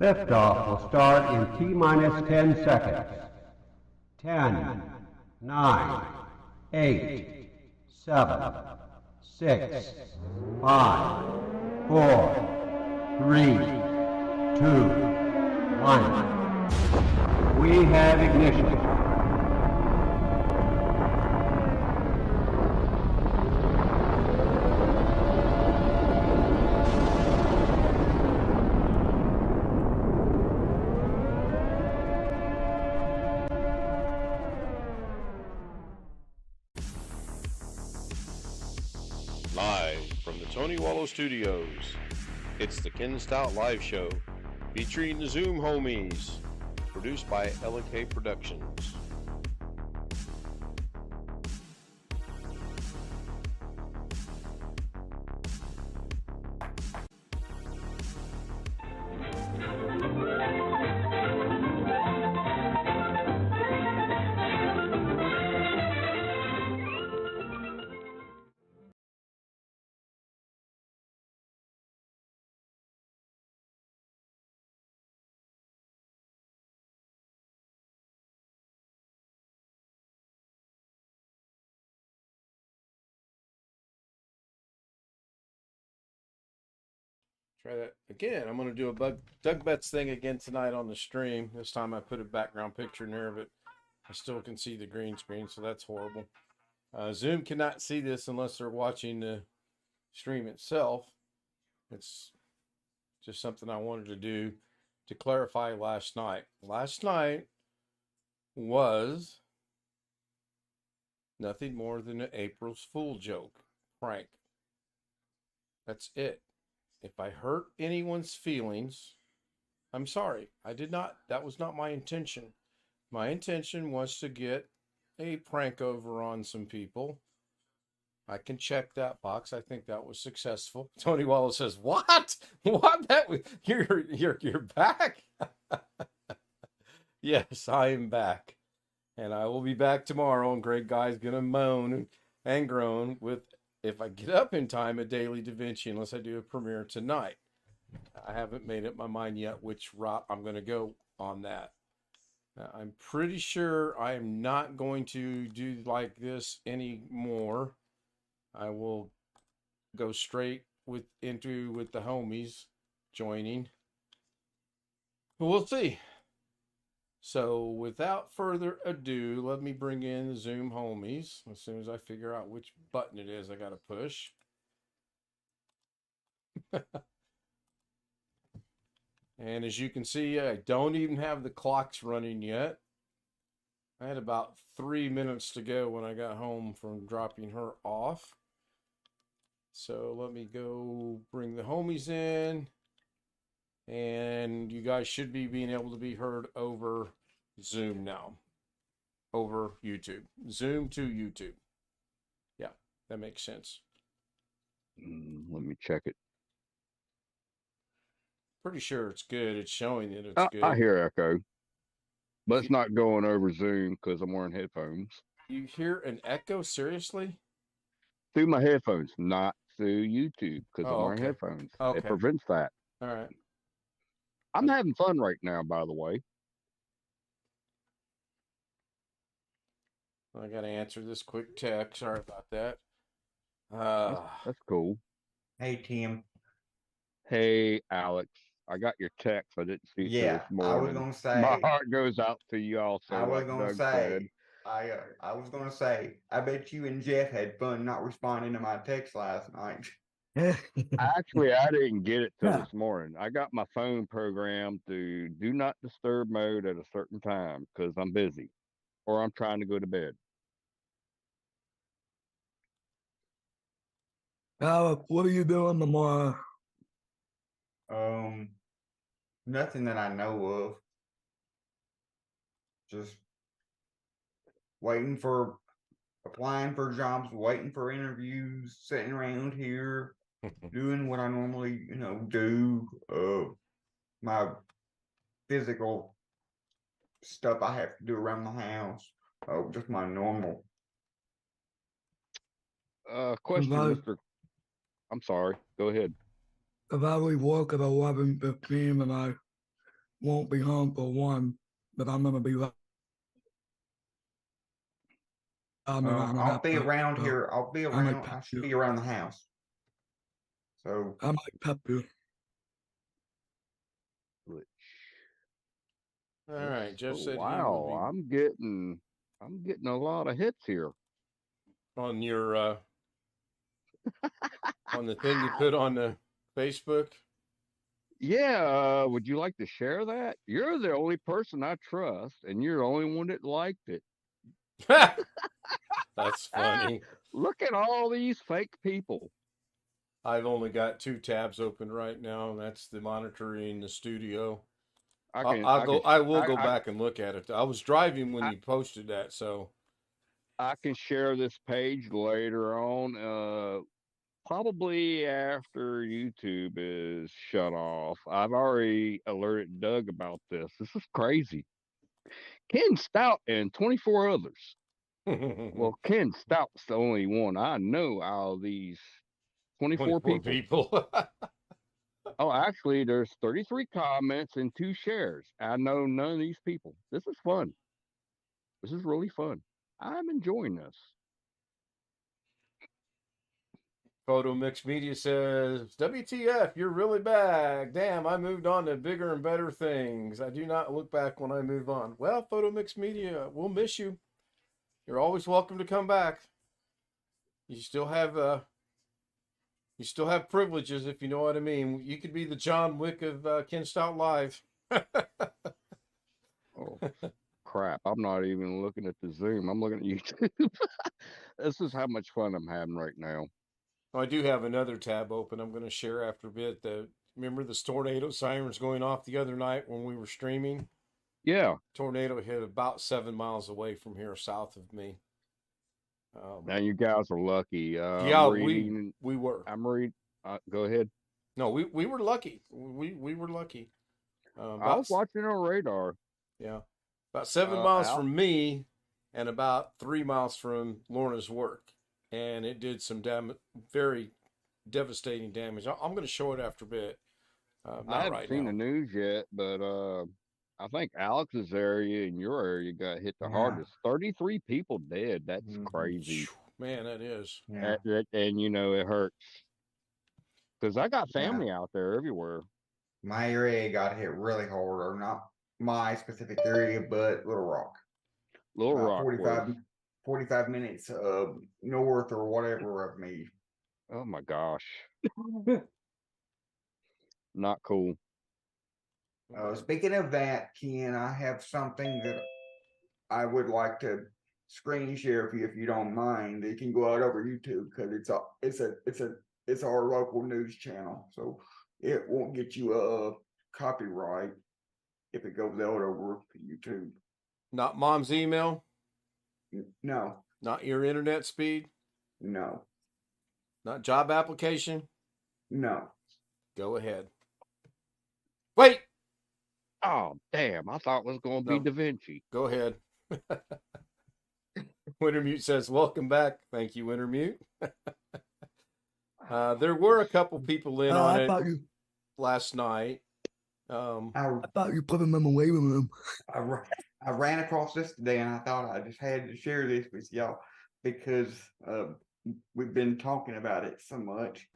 Liftoff will start in T-minus 10 seconds. 10, 9, 8, 7, 6, 5, 4, 3, 2, 1. We have ignition. Live from the Tony Wallow Studios, it's the Ken Stout Live Show featuring the Zoom Homies, produced by LK Productions. Try that again. I'm going to do a Doug Betts thing again tonight on the stream. This time I put a background picture in there, but I still can see the green screen, so that's horrible. Zoom cannot see this unless they're watching the stream itself. It's just something I wanted to do to clarify last night. Last night was nothing more than an April's Fool joke, prank. That's it. If I hurt anyone's feelings, I'm sorry. I did not. That was not my intention. My intention was to get a prank over on some people. I can check that box. I think that was successful. Tony Wallace says, "What? What? You're back?" Yes, I am back, and I will be back tomorrow. And Greg Guy's gonna moan and groan with, if I get up in time, a Daily Da Vinci, unless I do a premiere tonight. I haven't made up my mind yet which route I'm going to go on that. I'm pretty sure I am not going to do like this anymore. I will go straight with the homies joining. But we'll see. So without further ado, let me bring in the Zoom homies as soon as I figure out which button it is I got to push. And as you can see, I don't even have the clocks running yet. I had about 3 minutes to go when I got home from dropping her off. So let me go bring the homies in. And you guys should be being able to be heard over Zoom now. Over YouTube. Zoom to YouTube. Yeah, that makes sense. Let me check it. Pretty sure it's good. It's showing that it's good. I hear echo. But it's not going over Zoom because I'm wearing headphones. You hear an echo? Seriously? Through my headphones, not through YouTube because I'm wearing okay. headphones. Okay. It prevents that. All right. I'm having fun right now, by the way. I got to answer this quick text. Sorry about that. That's cool. Hey, Tim. Hey, Alex. I got your text. I didn't see it till this morning. I was gonna say. My heart goes out to you also. I was gonna say. I was gonna say. I bet you and Jeff had fun not responding to my text last night. Actually, I didn't get it till this morning. I got my phone programmed to do not disturb mode at a certain time because I'm busy or I'm trying to go to bed. Alex, what are you doing tomorrow? Nothing that I know of. Just applying for jobs, waiting for interviews, sitting around here, doing what I normally, do. My physical stuff I have to do around the house. Just my normal. Question, Mr. I'm sorry. Go ahead. If I leave work at 11:15 tonight, won't be home for one, but I'm gonna be around I'll be around here. I'll be I might around. pep I should you. be around the house. So I might pep you. Which, All right. Jeff oh said he would wow, be I'm getting a lot of hits here. on your on the thing you put on the Facebook. Yeah, would you like to share that? You're the only person I trust, and you're the only one that liked it. That's funny. Look at all these fake people. I've only got 2 tabs open right now, and that's the monitoring the studio. I will go back and look at it. I was driving when you posted that, so I can share this page later on. Probably after YouTube is shut off. I've already alerted Doug about this. This is crazy. Ken Stout and 24 others. Well, Ken Stout's the only one I know out of these 24 people. Oh, actually, there's 33 comments and 2 shares. I know none of these people. This is fun. This is really fun. I'm enjoying this. Photo Mix Media says, WTF, you're really bad. Damn, I moved on to bigger and better things. I do not look back when I move on. Well, Photo Mix Media, we'll miss you. You're always welcome to come back. You still have privileges, if you know what I mean. You could be the John Wick of Ken Stout Live. Oh, crap. I'm not even looking at the Zoom. I'm looking at YouTube. This is how much fun I'm having right now. I do have another tab open I'm going to share after a bit. Remember the tornado sirens going off the other night when we were streaming? Yeah. Tornado hit about 7 miles away from here, south of me. Now you guys are lucky. Yeah, we were. I'm reading. Go ahead. No, we were lucky. We were lucky. I was watching on radar. Yeah, about 7 miles from me, and about 3 miles from Lorna's work, and it did some very devastating damage. I'm going to show it after a bit. I haven't seen the news yet, but I think Alex's area and your area got hit the hardest. 33 people dead. That's crazy. Man, that is. Yeah. And you know, it hurts. Because I got family out there everywhere. My area got hit really hard, or not my specific area, but Little Rock. Little Rock 45 minutes north or whatever of me. Oh my gosh. Not cool. Speaking of that, Ken, I have something that I would like to screen share for you if you don't mind. You can go out over YouTube because it's our local news channel, so it won't get you a copyright if it goes out over YouTube. Not mom's email? No. Not your internet speed? No. Not job application? No. Go ahead. Wait! Oh, damn. I thought it was going to be Da Vinci. Go ahead. Wintermute says, welcome back. Thank you, Wintermute. There were a couple people in on it last night. I thought you put him in the waiting room. I ran across this today, and I thought I just had to share this with y'all because we've been talking about it so much.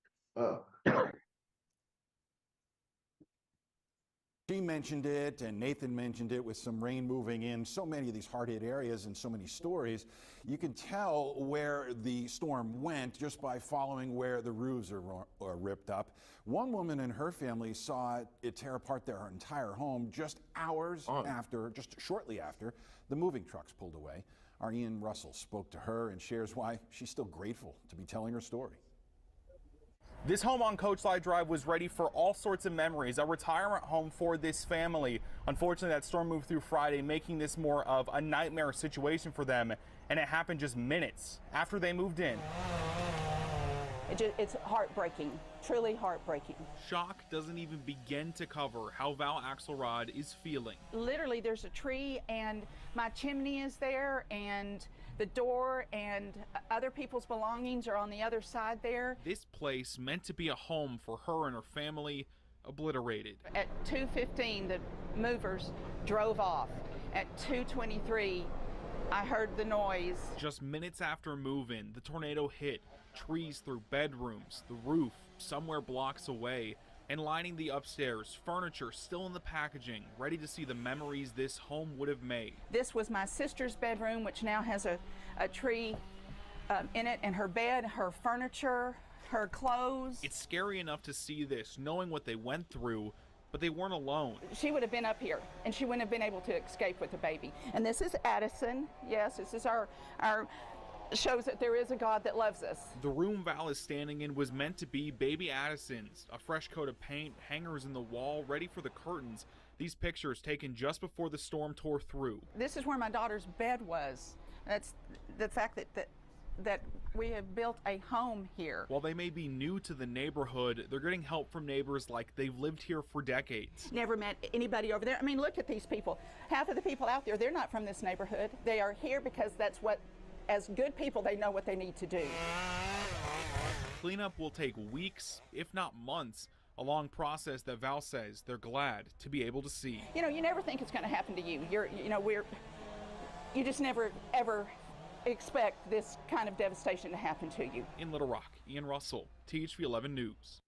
She mentioned it, and Nathan mentioned it with some rain moving in so many of these hard-hit areas and so many stories. You can tell where the storm went just by following where the roofs are ripped up. One woman and her family saw it tear apart their entire home just shortly after the moving trucks pulled away. Our Ian Russell spoke to her and shares why she's still grateful to be telling her story. This home on Coach Slide Drive was ready for all sorts of memories, a retirement home for this family. Unfortunately, that storm moved through Friday, making this more of a nightmare situation for them, and it happened just minutes after they moved in. It's heartbreaking, truly heartbreaking. Shock doesn't even begin to cover how Val Axelrod is feeling. Literally, there's a tree, and my chimney is there, and the door and other people's belongings are on the other side there. This place, meant to be a home for her and her family, obliterated. At 2:15, the movers drove off. At 2:23, I heard the noise. Just minutes after move-in, the tornado hit, trees through bedrooms, the roof somewhere blocks away, and lining the upstairs, furniture still in the packaging, ready to see the memories this home would have made. This was my sister's bedroom, which now has a tree in it, and her bed, her furniture, her clothes. It's scary enough to see this, knowing what they went through, but they weren't alone. She would have been up here, and she wouldn't have been able to escape with the baby. And this is Addison. Yes, this is our shows that there is a God that loves us. The room Val is standing in was meant to be baby Addison's. A fresh coat of paint, hangers in the wall, ready for the curtains. These pictures taken just before the storm tore through. This is where my daughter's bed was. That's the fact that we have built a home here. While they may be new to the neighborhood, they're getting help from neighbors like they've lived here for decades. Never met anybody over there. I mean, look at these people. Half of the people out there, they're not from this neighborhood. They are here because that's what, as good people, they know what they need to do. Cleanup will take weeks, if not months, a long process that Val says they're glad to be able to see. You know, you never think it's going to happen to you. You just never, ever expect this kind of devastation to happen to you. In Little Rock, Ian Russell, THV 11 News.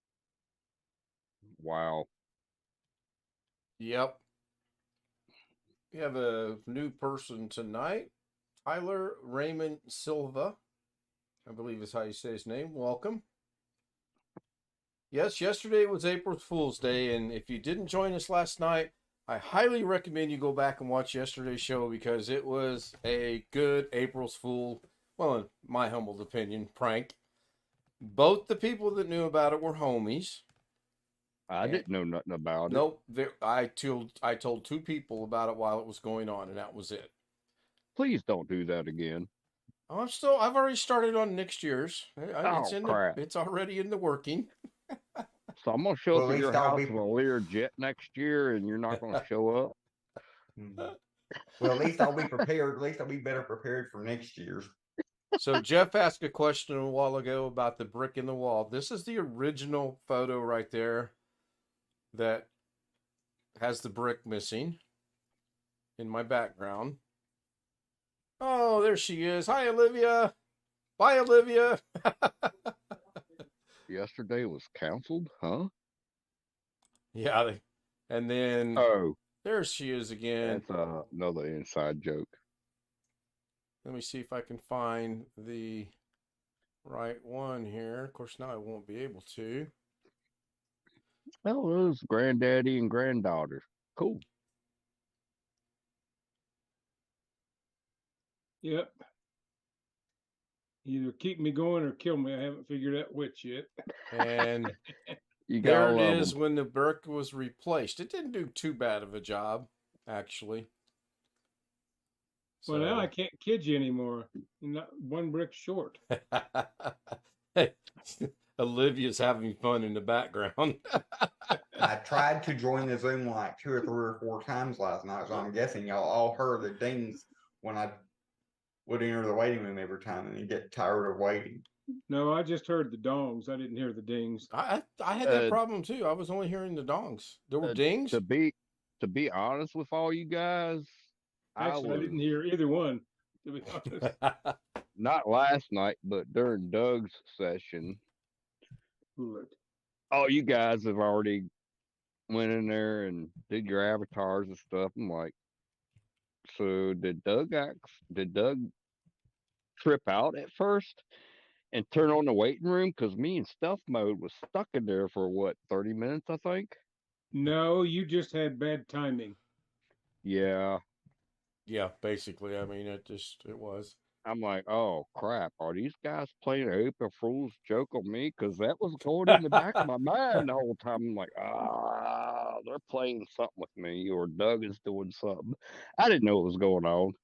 Wow. Yep. We have a new person tonight. Tyler Raymond Silva, I believe is how you say his name. Welcome. Yes, yesterday was April Fool's Day, and if you didn't join us last night, I highly recommend you go back and watch yesterday's show because it was a good April's Fool, well, in my humble opinion, prank. Both the people that knew about it were homies. I didn't know nothing about it. Nope. I told two people about it while it was going on, and that was it. Please don't do that again. Oh, I've already started on next year's. Crap. It's already in the working. So I'm gonna show Well, up at at your least I'll house be- with a Learjet next year, and you're not gonna show up. Well, at least I'll be prepared. At least I'll be better prepared for next year's. So Jeff asked a question a while ago about the brick in the wall. This is the original photo right there that has the brick missing in my background. Oh, there she is. Hi, Olivia. Bye, Olivia. Yesterday was canceled, huh? Yeah. And then Oh, there she is again. that's another inside joke. Let me see if I can find the right one here. Of course, now I won't be able to. Oh, it was granddaddy and granddaughter. Cool. Yep. Either keep me going or kill me. I haven't figured out which yet. And You got there all it of is them. when the brick was replaced. It didn't do too bad of a job, actually. Well, now I can't kid you anymore. You're not one brick short. Olivia's having fun in the background. I tried to join the Zoom like 2 or 3 or 4 times last night, so I'm guessing y'all all heard the dings when I would enter the waiting room every time, and you get tired of waiting. No, I just heard the dongs. I didn't hear the dings. I had that problem too. I was only hearing the dongs. There were dings. To be honest with all you guys, Actually, I didn't hear either one, to be honest. not last night, but during Doug's session. Look. Oh, you guys have already went in there and did your avatars and stuff. I'm like, so did Doug trip out at first and turn on the waiting room? Because me in stealth mode was stuck in there for what, 30 minutes, I think? No, you just had bad timing. Yeah. Yeah, basically. I mean, it was. I'm like, oh crap, are these guys playing an April Fool's joke on me? Because that was going in the back of my mind the whole time. I'm like, they're playing something with me, or Doug is doing something. I didn't know what was going on.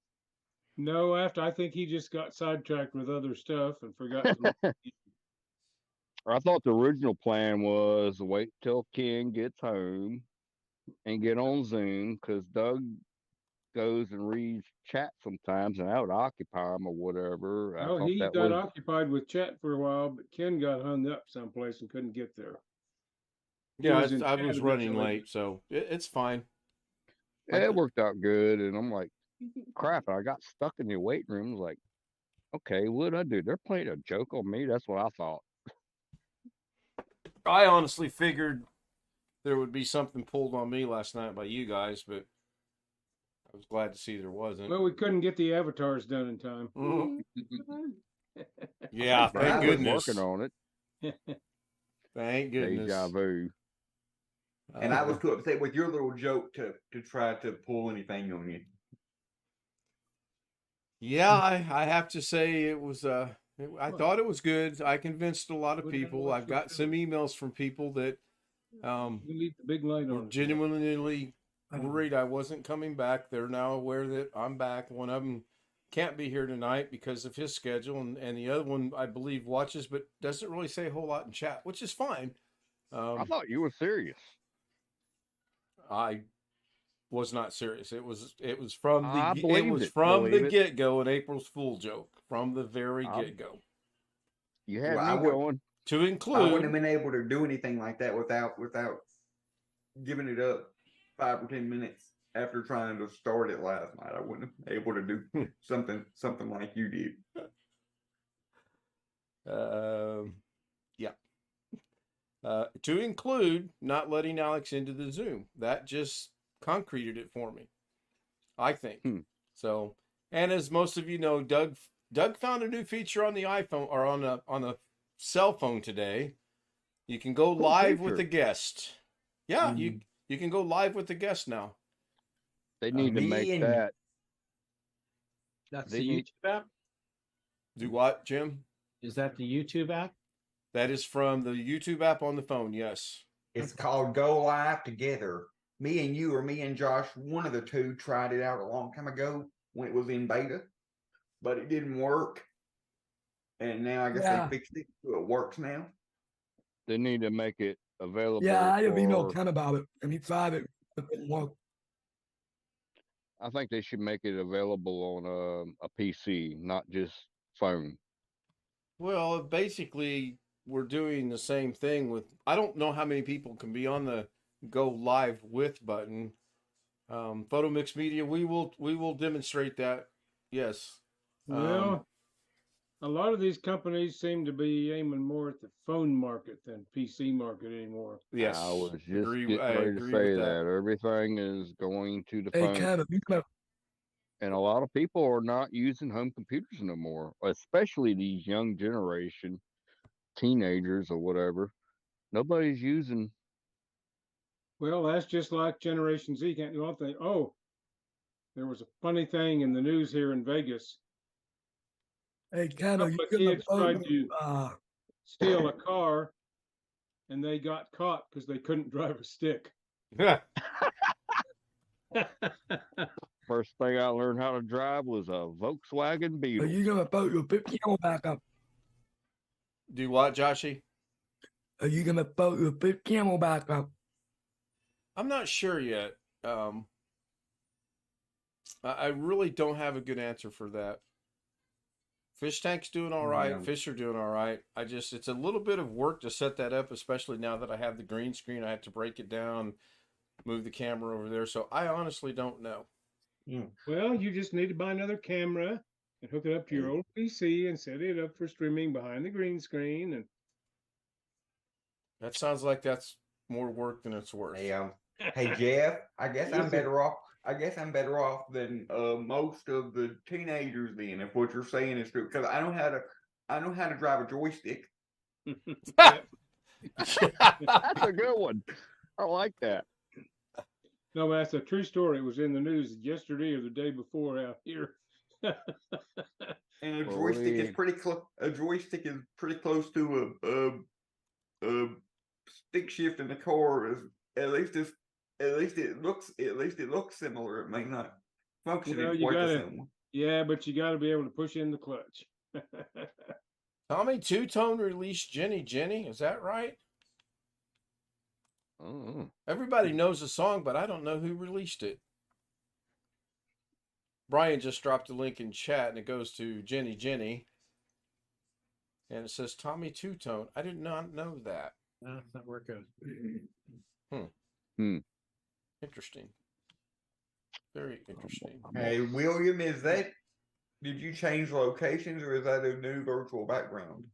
No, I think he just got sidetracked with other stuff and forgot. I thought the original plan was wait till Ken gets home and get on Zoom, because Doug goes and reads chat sometimes, and that would occupy him or whatever. Oh, he got occupied with chat for a while, but Ken got hung up someplace and couldn't get there. Yeah, was in I was running eventually. late, so it's fine. Yeah, it worked out good. And I'm like, crap, I got stuck in the weight room. I was like, okay, what'd I do? They're playing a joke on me. That's what I thought. I honestly figured there would be something pulled on me last night by you guys, but I was glad to see there wasn't. Well, we couldn't get the avatars done in time. Mhm. Yeah, thank Brad was goodness. working on it. Thank goodness. Deja vu. And I was too upset with your little joke to try to pull anything on you. Yeah, I have to say it was. I thought it was good. I convinced a lot of people. I've got some emails from people that You leave the big light were on. genuinely worried I wasn't coming back. They're now aware that I'm back. One of them can't be here tonight because of his schedule, and the other one, I believe, watches but doesn't really say a whole lot in chat, which is fine. I thought you were serious. I was not serious. It was from I the believed it. get go, an April's Fool joke from the very get go. You had Well, me going. To I wouldn't include, have been able to do anything like that without giving it up 5 or 10 minutes after trying to start it last night. I wouldn't have been able to do something like you did. yeah. To include not letting Alex into the Zoom. That just concreted it for me, I think. So, and as most of you know, Doug found a new feature on the iPhone or on a cell phone today. You can go live with the guest. Yeah, you can go live with the guest now. They need to make that. That's the YouTube app? Do what, Jim? Is that the YouTube app? That is from the YouTube app on the phone, yes. It's called Go Live Together. Me and you or me and Josh, one of the two, tried it out a long time ago when it was in beta, but it didn't work. And now I guess they fixed it so it works now. They need to make it available. Yeah, I didn't even know kind about it. And he tried it. It didn't work. I think they should make it available on a PC, not just phone. Well, basically, we're doing the same thing with. I don't know how many people can be on the go live with button. Photo Mix Media, we will demonstrate that. Yes. Well, a lot of these companies seem to be aiming more at the phone market than PC market anymore. Yes, I was just getting I ready agree to say with that. Everything is going to the Hey, phone. Kevin, you come And a lot of people are not using home computers no more, especially these young generation, teenagers or whatever. Nobody's using. Well, that's just like Generation Z. Can't do one thing. Oh, there was a funny thing in the news here in Vegas. Hey, A Kevin, couple you of kids tried to steal a car, and they got caught because they couldn't drive a stick. First thing I learned how to drive was a Volkswagen Beetle. Are you gonna vote your big camel back up? Do what, Joshy? Are you gonna vote your big camel back up? I'm not sure yet. I really don't have a good answer for that. Fish tank's doing all right. Yeah. Fish are doing all right. It's a little bit of work to set that up, especially now that I have the green screen. I have to break it down, move the camera over there. So I honestly don't know. Well, you just need to buy another camera and hook it up to your old PC and set it up for streaming behind the green screen. And that sounds like that's more work than it's worth. Hey Jeff, I guess I'm better off. I guess I'm better off than most of the teenagers. Then, if what you're saying is true, because I know how to drive a joystick. That's a good one. I like that. No, that's a true story. It was in the news yesterday or the day before out here. And a joystick is pretty close. A joystick is pretty close to a stick shift in the car. At least it looks similar. It may not function quite the same way. Yeah, but you got to be able to push in the clutch. Tommy Two Tone released Jenny Jenny. Is that right? Everybody knows the song, but I don't know who released it. Brian just dropped a link in chat, and it goes to Jenny Jenny. And it says Tommy Two Tone. I did not know that. That's not working. Interesting. Very interesting. Hey, William, did you change locations or is that a new virtual background?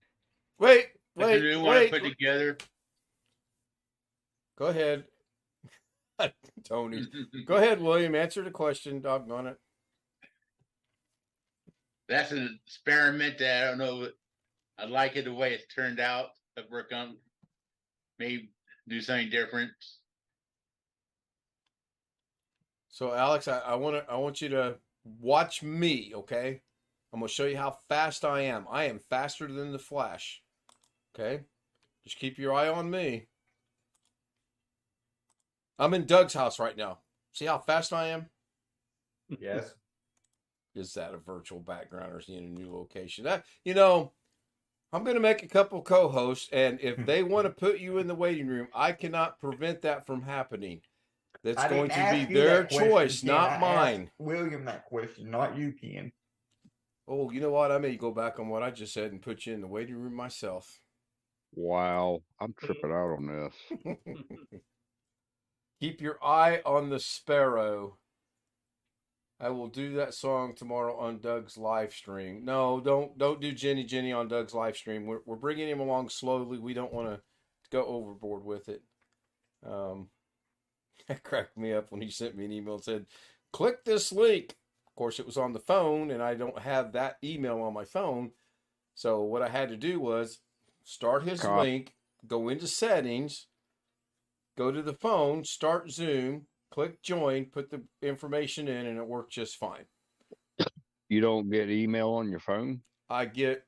Wait. That's a new one I put together. Go ahead. Tony. Go ahead, William. Answer the question. Doggone it. That's an experiment that I don't know. I like it the way it turned out. I work on maybe do something different. So, Alex, I want you to watch me. Okay, I'm gonna show you how fast I am. I am faster than the Flash. Okay, just keep your eye on me. I'm in Doug's house right now. See how fast I am? Yes. Is that a virtual background or is he in a new location? I'm going to make a couple co-hosts, and if they want to put you in the waiting room, I cannot prevent that from happening. That's going to be their choice, not mine. William, that question, not you, Ken. Oh, you know what? I may go back on what I just said and put you in the waiting room myself. Wow, I'm tripping out on this. Keep your eye on the sparrow. I will do that song tomorrow on Doug's live stream. No, don't do Jenny on Doug's live stream. We're bringing him along slowly. We don't want to go overboard with it. That cracked me up when he sent me an email and said, "Click this link." Of course, it was on the phone, and I don't have that email on my phone. So what I had to do was start his link, go into settings, go to the phone, start Zoom, click join, put the information in, and it worked just fine. You don't get email on your phone? I get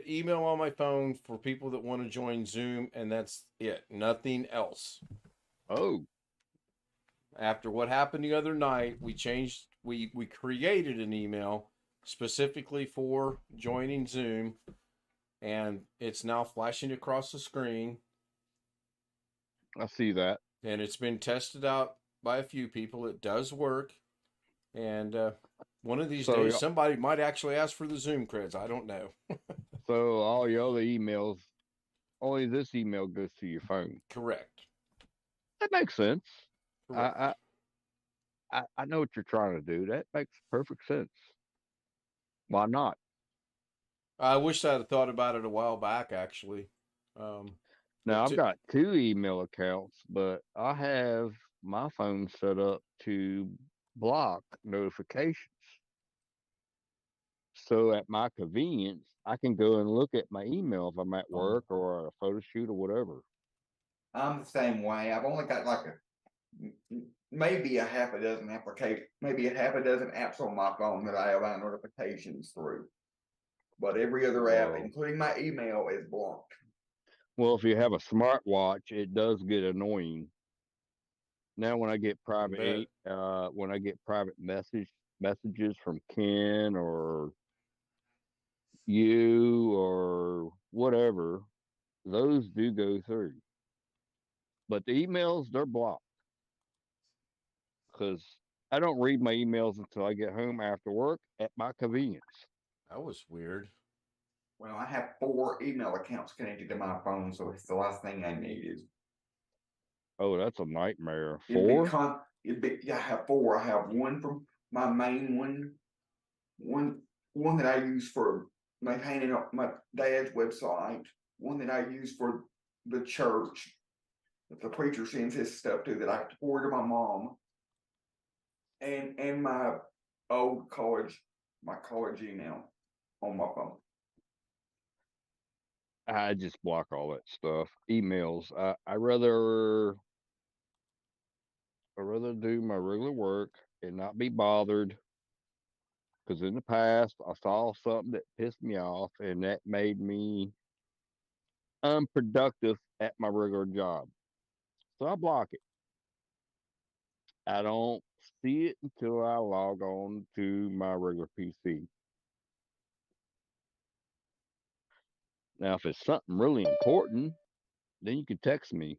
email on my phone for people that want to join Zoom, and that's it. Nothing else. Oh. After what happened the other night, we created an email specifically for joining Zoom, and it's now flashing across the screen. I see that. And it's been tested out by a few people. It does work. And one of these days, somebody might actually ask for the Zoom creds. I don't know. So all your other emails, only this email goes to your phone. Correct. That makes sense. I know what you're trying to do. That makes perfect sense. Why not? I wish I'd have thought about it a while back, actually. Now, I've got 2 email accounts, but I have my phone set up to block notifications. So at my convenience, I can go and look at my email if I'm at work or a photo shoot or whatever. I'm the same way. I've only got like maybe a half a dozen apps on my phone that I allow notifications through. But every other app, including my email, is blocked. Well, if you have a smartwatch, it does get annoying. Now, when I get private, messages from Ken or you or whatever, those do go through. But the emails, they're blocked because I don't read my emails until I get home after work at my convenience. That was weird. Well, I have 4 email accounts connected to my phone, so it's the last thing I need is. Oh, that's a nightmare. 4? I have 4. I have one from my main one that I use for maintaining my dad's website, one that I use for the church that the preacher sends his stuff to that I have to forward to my mom, and my old college email on my phone. I just block all that stuff. Emails. I rather do my regular work and not be bothered. Because in the past, I saw something that pissed me off, and that made me unproductive at my regular job. So I block it. I don't see it until I log on to my regular PC. Now, if it's something really important, then you can text me.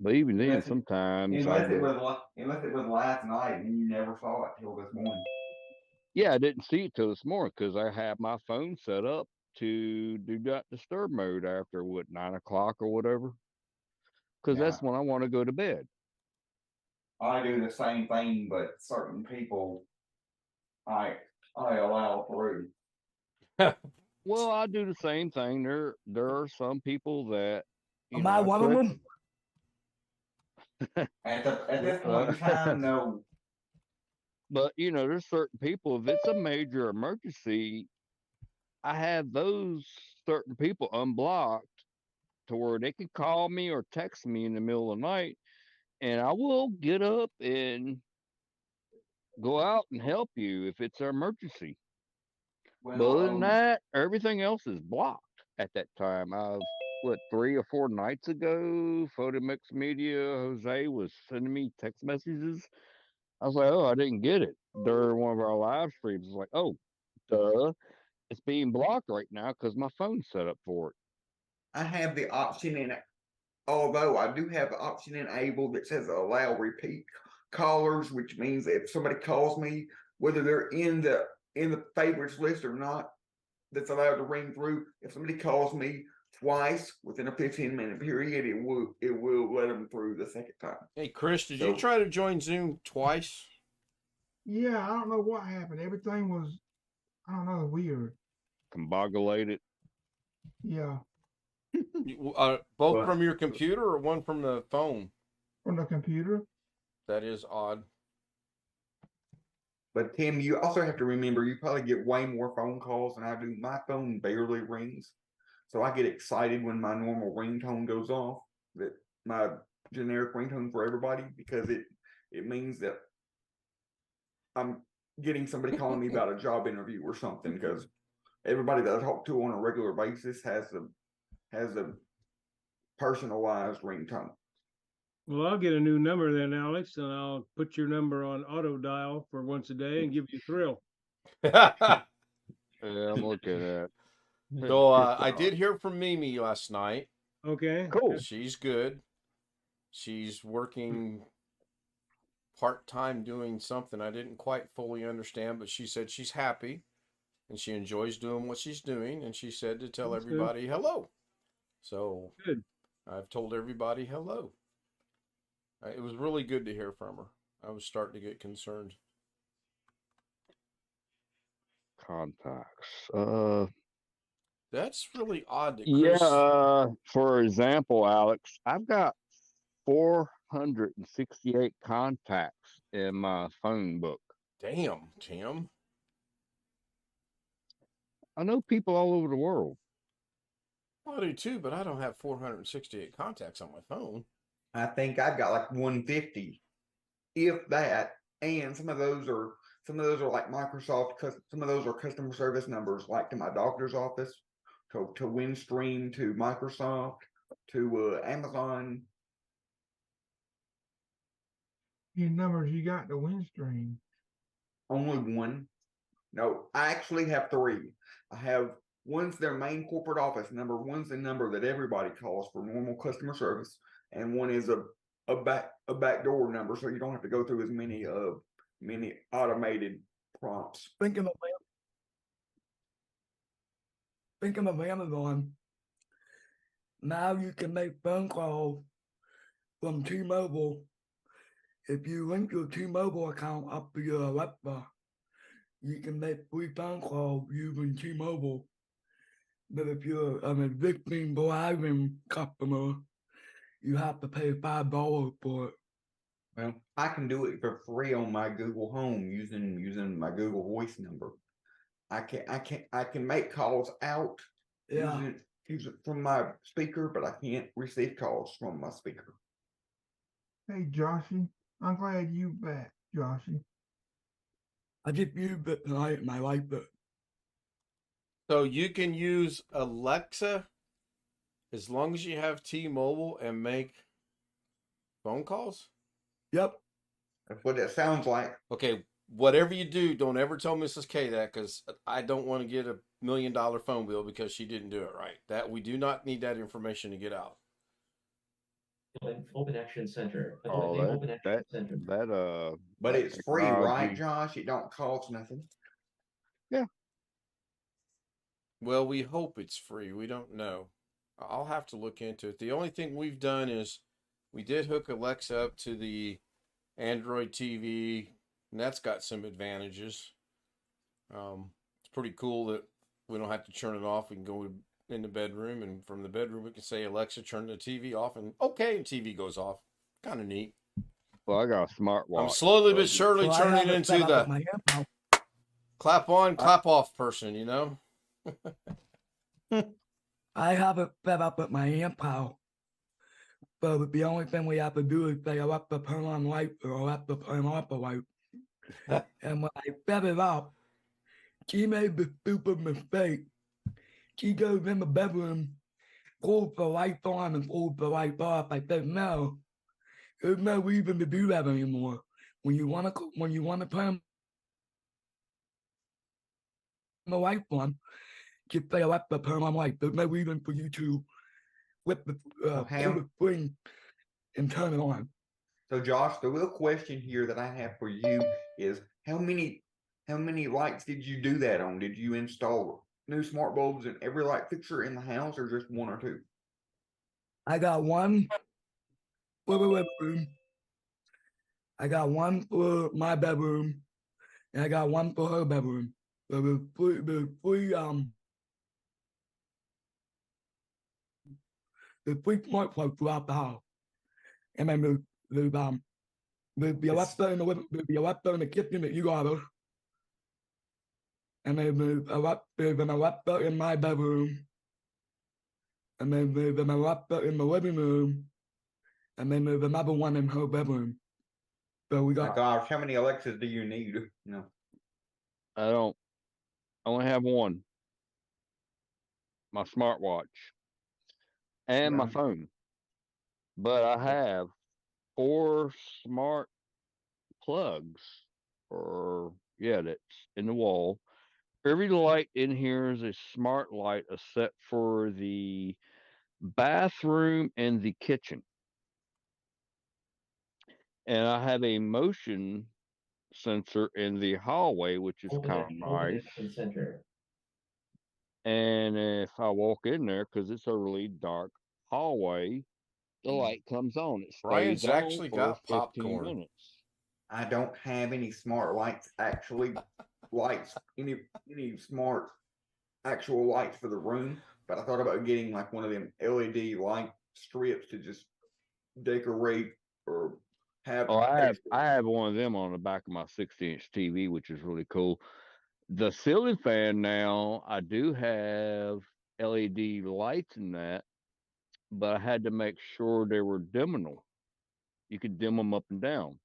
But even then, sometimes unless it was last night and you never saw it till this morning. Yeah, I didn't see it till this morning because I have my phone set up to do not disturb mode after 9 o'clock or whatever, because Yeah. that's when I want to go to bed. I do the same thing, but certain people I allow through. Well, I do the same thing. There are some people that Am I one of click. them? At this point in time, no. But there's certain people. If it's a major emergency, I have those certain people unblocked to where they can call me or text me in the middle of the night, and I will get up and go out and help you if it's an emergency. But other than that, everything else is blocked at that time. 3 or 4 nights ago, Photomix Media Jose was sending me text messages. I was like, oh, I didn't get it during one of our live streams. It's like, oh, duh, it's being blocked right now because my phone's set up for it. I have the option in it. Although I do have the option enabled that says allow repeat callers, which means that if somebody calls me, whether they're in the favorites list or not, that's allowed to ring through. If somebody calls me twice within a 15-minute period, it will let them through the second time. Hey, Chris, did you try to join Zoom twice? Yeah, I don't know what happened. Everything was, I don't know, weird. Combobulated. Yeah. Both from your computer or one from the phone? From the computer. That is odd. But Tim, you also have to remember you probably get way more phone calls than I do. My phone barely rings. So I get excited when my normal ringtone goes off, that my generic ringtone for everybody, because it means that I'm getting somebody calling me about a job interview or something, because everybody that I talk to on a regular basis has a personalized ringtone. Well, I'll get a new number then, Alex, and I'll put your number on auto dial for once a day and give you a thrill. Yeah, I'm looking at. So I did hear from Mimi last night. Okay. Cool. She's good. She's working part-time doing something I didn't quite fully understand, but she said she's happy and she enjoys doing what she's doing, and she said to tell everybody hello. So good. I've told everybody hello. It was really good to hear from her. I was starting to get concerned. Contacts. That's really odd that Chris... Yeah, for example, Alex, I've got 468 contacts in my phone book. Damn, Tim. I know people all over the world. I do too, but I don't have 468 contacts on my phone. I think I've got like 150, if that, and some of those are like Microsoft. Some of those are customer service numbers, like to my doctor's office, to Windstream, to Microsoft, to Amazon. Any numbers you got to Windstream? Only one. No, I actually have 3. I have one's their main corporate office number. One's the number that everybody calls for normal customer service, and one is a backdoor number, so you don't have to go through as many automated prompts. Think of Amazon. Now you can make phone calls from T-Mobile. If you link your T-Mobile account up to your Alexa, you can make free phone calls using T-Mobile. But if you're an existing Verizon customer, you have to pay $5 for it. Well, I can do it for free on my Google Home using my Google Voice number. I can make calls out using from my speaker, but I can't receive calls from my speaker. Hey, Joshy, I'm glad you back, Joshy. I just used it tonight and I liked it. So you can use Alexa as long as you have T-Mobile and make phone calls? Yep. That's what it sounds like. Okay, whatever you do, don't ever tell Mrs. K that, because I don't want to get $1 million phone bill because she didn't do it right. That we do not need that information to get out. Open Action Center. Oh, but it's free, right, Josh? It don't cost nothing. Yeah. Well, we hope it's free. We don't know. I'll have to look into it. The only thing we've done is we did hook Alexa up to the Android TV, and that's got some advantages. It's pretty cool that we don't have to turn it off. We can go in the bedroom, and from the bedroom we can say, Alexa, turn the TV off, and okay, and TV goes off. Kind of neat. Well, I got a smartwatch. I'm slowly but so- surely Well, I turning have it into set up the with my earphone. clap on, clap off person, you know? I have it set up with my earphone. But the only thing we have to do is say Alexa turn on light or Alexa turn off the light. And when I set it up, she made the stupid mistake. She goes in the bedroom, pulls the lights on and pulls the lights off. I said, no, there's no reason to do that anymore. When you want to turn the lights on, just say Alexa turn on light. There's no reason for you to flip the pull the spring and turn it on. So Josh, the real question here that I have for you is how many lights did you do that on? Did you install new smart bulbs in every light fixture in the house or just one or two? I got one for the living room. I got one for my bedroom, and I got one for her bedroom. So the three smart plugs throughout the house. And then the Alexa in the Alexa in the kitchen that you got her. And then there's an Alexa in my bedroom. And then there's an Alexa in the living room. And then there's another one in her bedroom. So we My got gosh, how many Alexas do you need? No. I don't. I only have one. My smartwatch and my Right. phone. But I have 4 smart plugs, or yeah, that's in the wall. Every light in here is a smart light, except for the bathroom and the kitchen. And I have a motion sensor in the hallway, which is kind of nice. And if I walk in there, because it's a really dark hallway, the light comes on. It stays Brian's on actually for got 15 popcorn. minutes. I don't have any smart lights actually any smart actual lights for the room, but I thought about getting like one of them LED light strips to just decorate or have Oh, I extra. have one of them on the back of my 60-inch TV, which is really cool. The ceiling fan now, I do have LED lights in that, but I had to make sure they were dimmable. You could dim them up and down.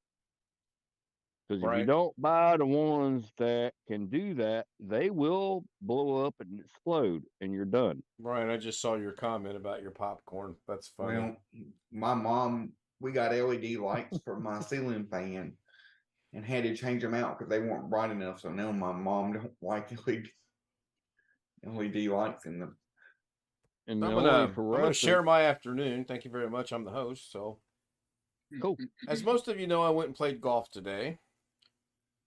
Because if you Right. don't buy the ones that can do that, they will blow up and explode, and you're done. Brian, I just saw your comment about your popcorn. That's funny. Well, my mom, we got LED lights for my ceiling fan and had to change them out because they weren't bright enough. So now my mom don't like LED lights in them. And I'm the gonna only fluorescent- share my afternoon. Thank you very much. I'm the host. So Cool. as most of you know, I went and played golf today.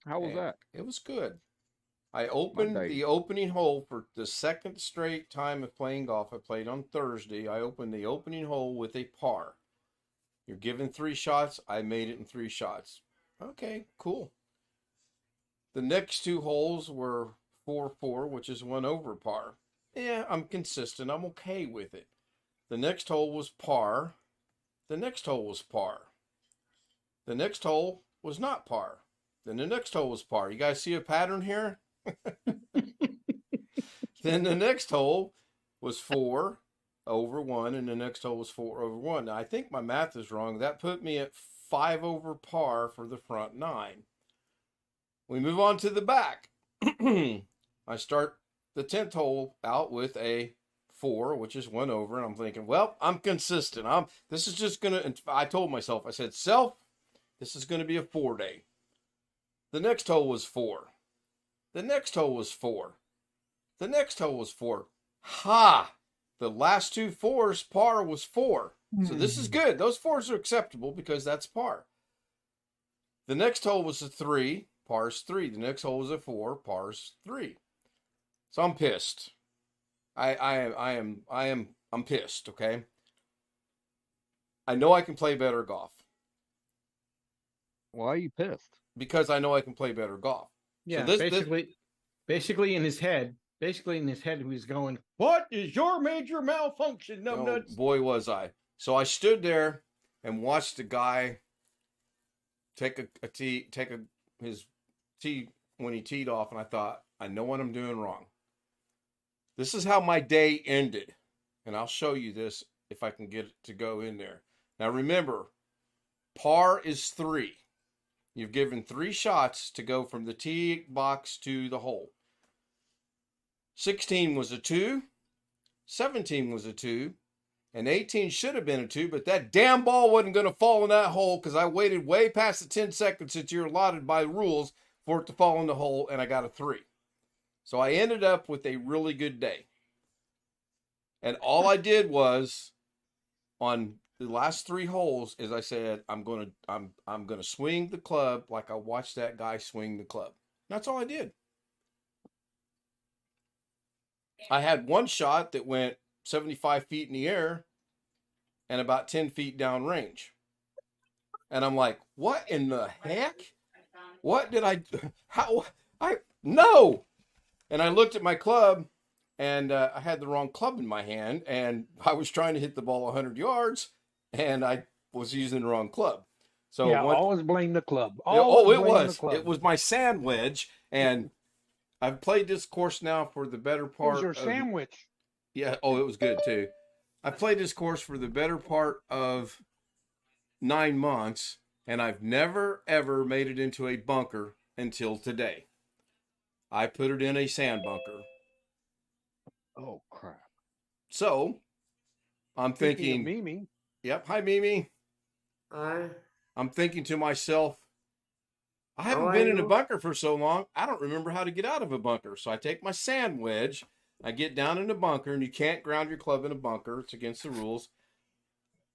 How was and that? It was good. I opened day. the opening hole for the second straight time of playing golf. I played on Thursday. I opened the opening hole with a par. You're given 3 shots. I made it in 3 shots. Okay, cool. The next 2 holes were 4-4, which is 1 over par. Yeah, I'm consistent. I'm okay with it. The next hole was par. The next hole was par. The next hole was not par. Then the next hole was par. You guys see a pattern here? Then the next hole was 4 over 1, and the next hole was 4 over 1. Now, I think my math is wrong. That put me at 5 over par for the front 9. We move on to the back. I start the 10th hole out with a 4, which is 1 over, and I'm thinking, well, I'm consistent. This is just gonna. I told myself, I said, self, this is gonna be a 4 day. The next hole was 4. The next hole was 4. The next hole was 4. Ha! The last 2 4s, par was 4. So this is good. Those 4s are acceptable because that's par. The next hole was a 3, par's 3. The next hole was a 4, par's 3. So I'm pissed. I'm pissed. Okay. I know I can play better golf Why are you pissed? because I know I can play better golf. Yeah, So basically in his head, he was going, "What is your major malfunction, oh, numbnuts?" boy, was I. So I stood there and watched the guy take his tee when he teed off, and I thought, I know what I'm doing wrong. This is how my day ended, and I'll show you this if I can get it to go in there. Now remember, par is 3. You've given 3 shots to go from the tee box to the hole. 16 was a 2, 17 was a 2, and 18 should have been a 2, but that damn ball wasn't going to fall in that hole because I waited way past the 10 seconds that you're allotted by the rules for it to fall in the hole, and I got a 3. So I ended up with a really good day. And all I did was, on the last 3 holes, as I said, I'm gonna swing the club like I watched that guy swing the club. That's all I did. I had one shot that went 75 feet in the air and about 10 feet down range. And I'm like, what in the heck? What did I, no. And I looked at my club, and I had the wrong club in my hand, and I was trying to hit the ball 100 yards, and I was using the wrong club. So yeah, always blame the club. It was my sand wedge, and I've played this course now for the better part. It was your sandwich. Yeah. Oh, it was good too. I've played this course for the better part of 9 months, and I've never ever made it into a bunker until today. I put it in a sand bunker. Oh crap! So I'm thinking, Mimi. Yep. Hi, Mimi. Hi. I'm thinking to myself, I haven't been in a bunker for so long, I don't remember how to get out of a bunker. So I take my sand wedge, I get down in the bunker, and you can't ground your club in a bunker. It's against the rules.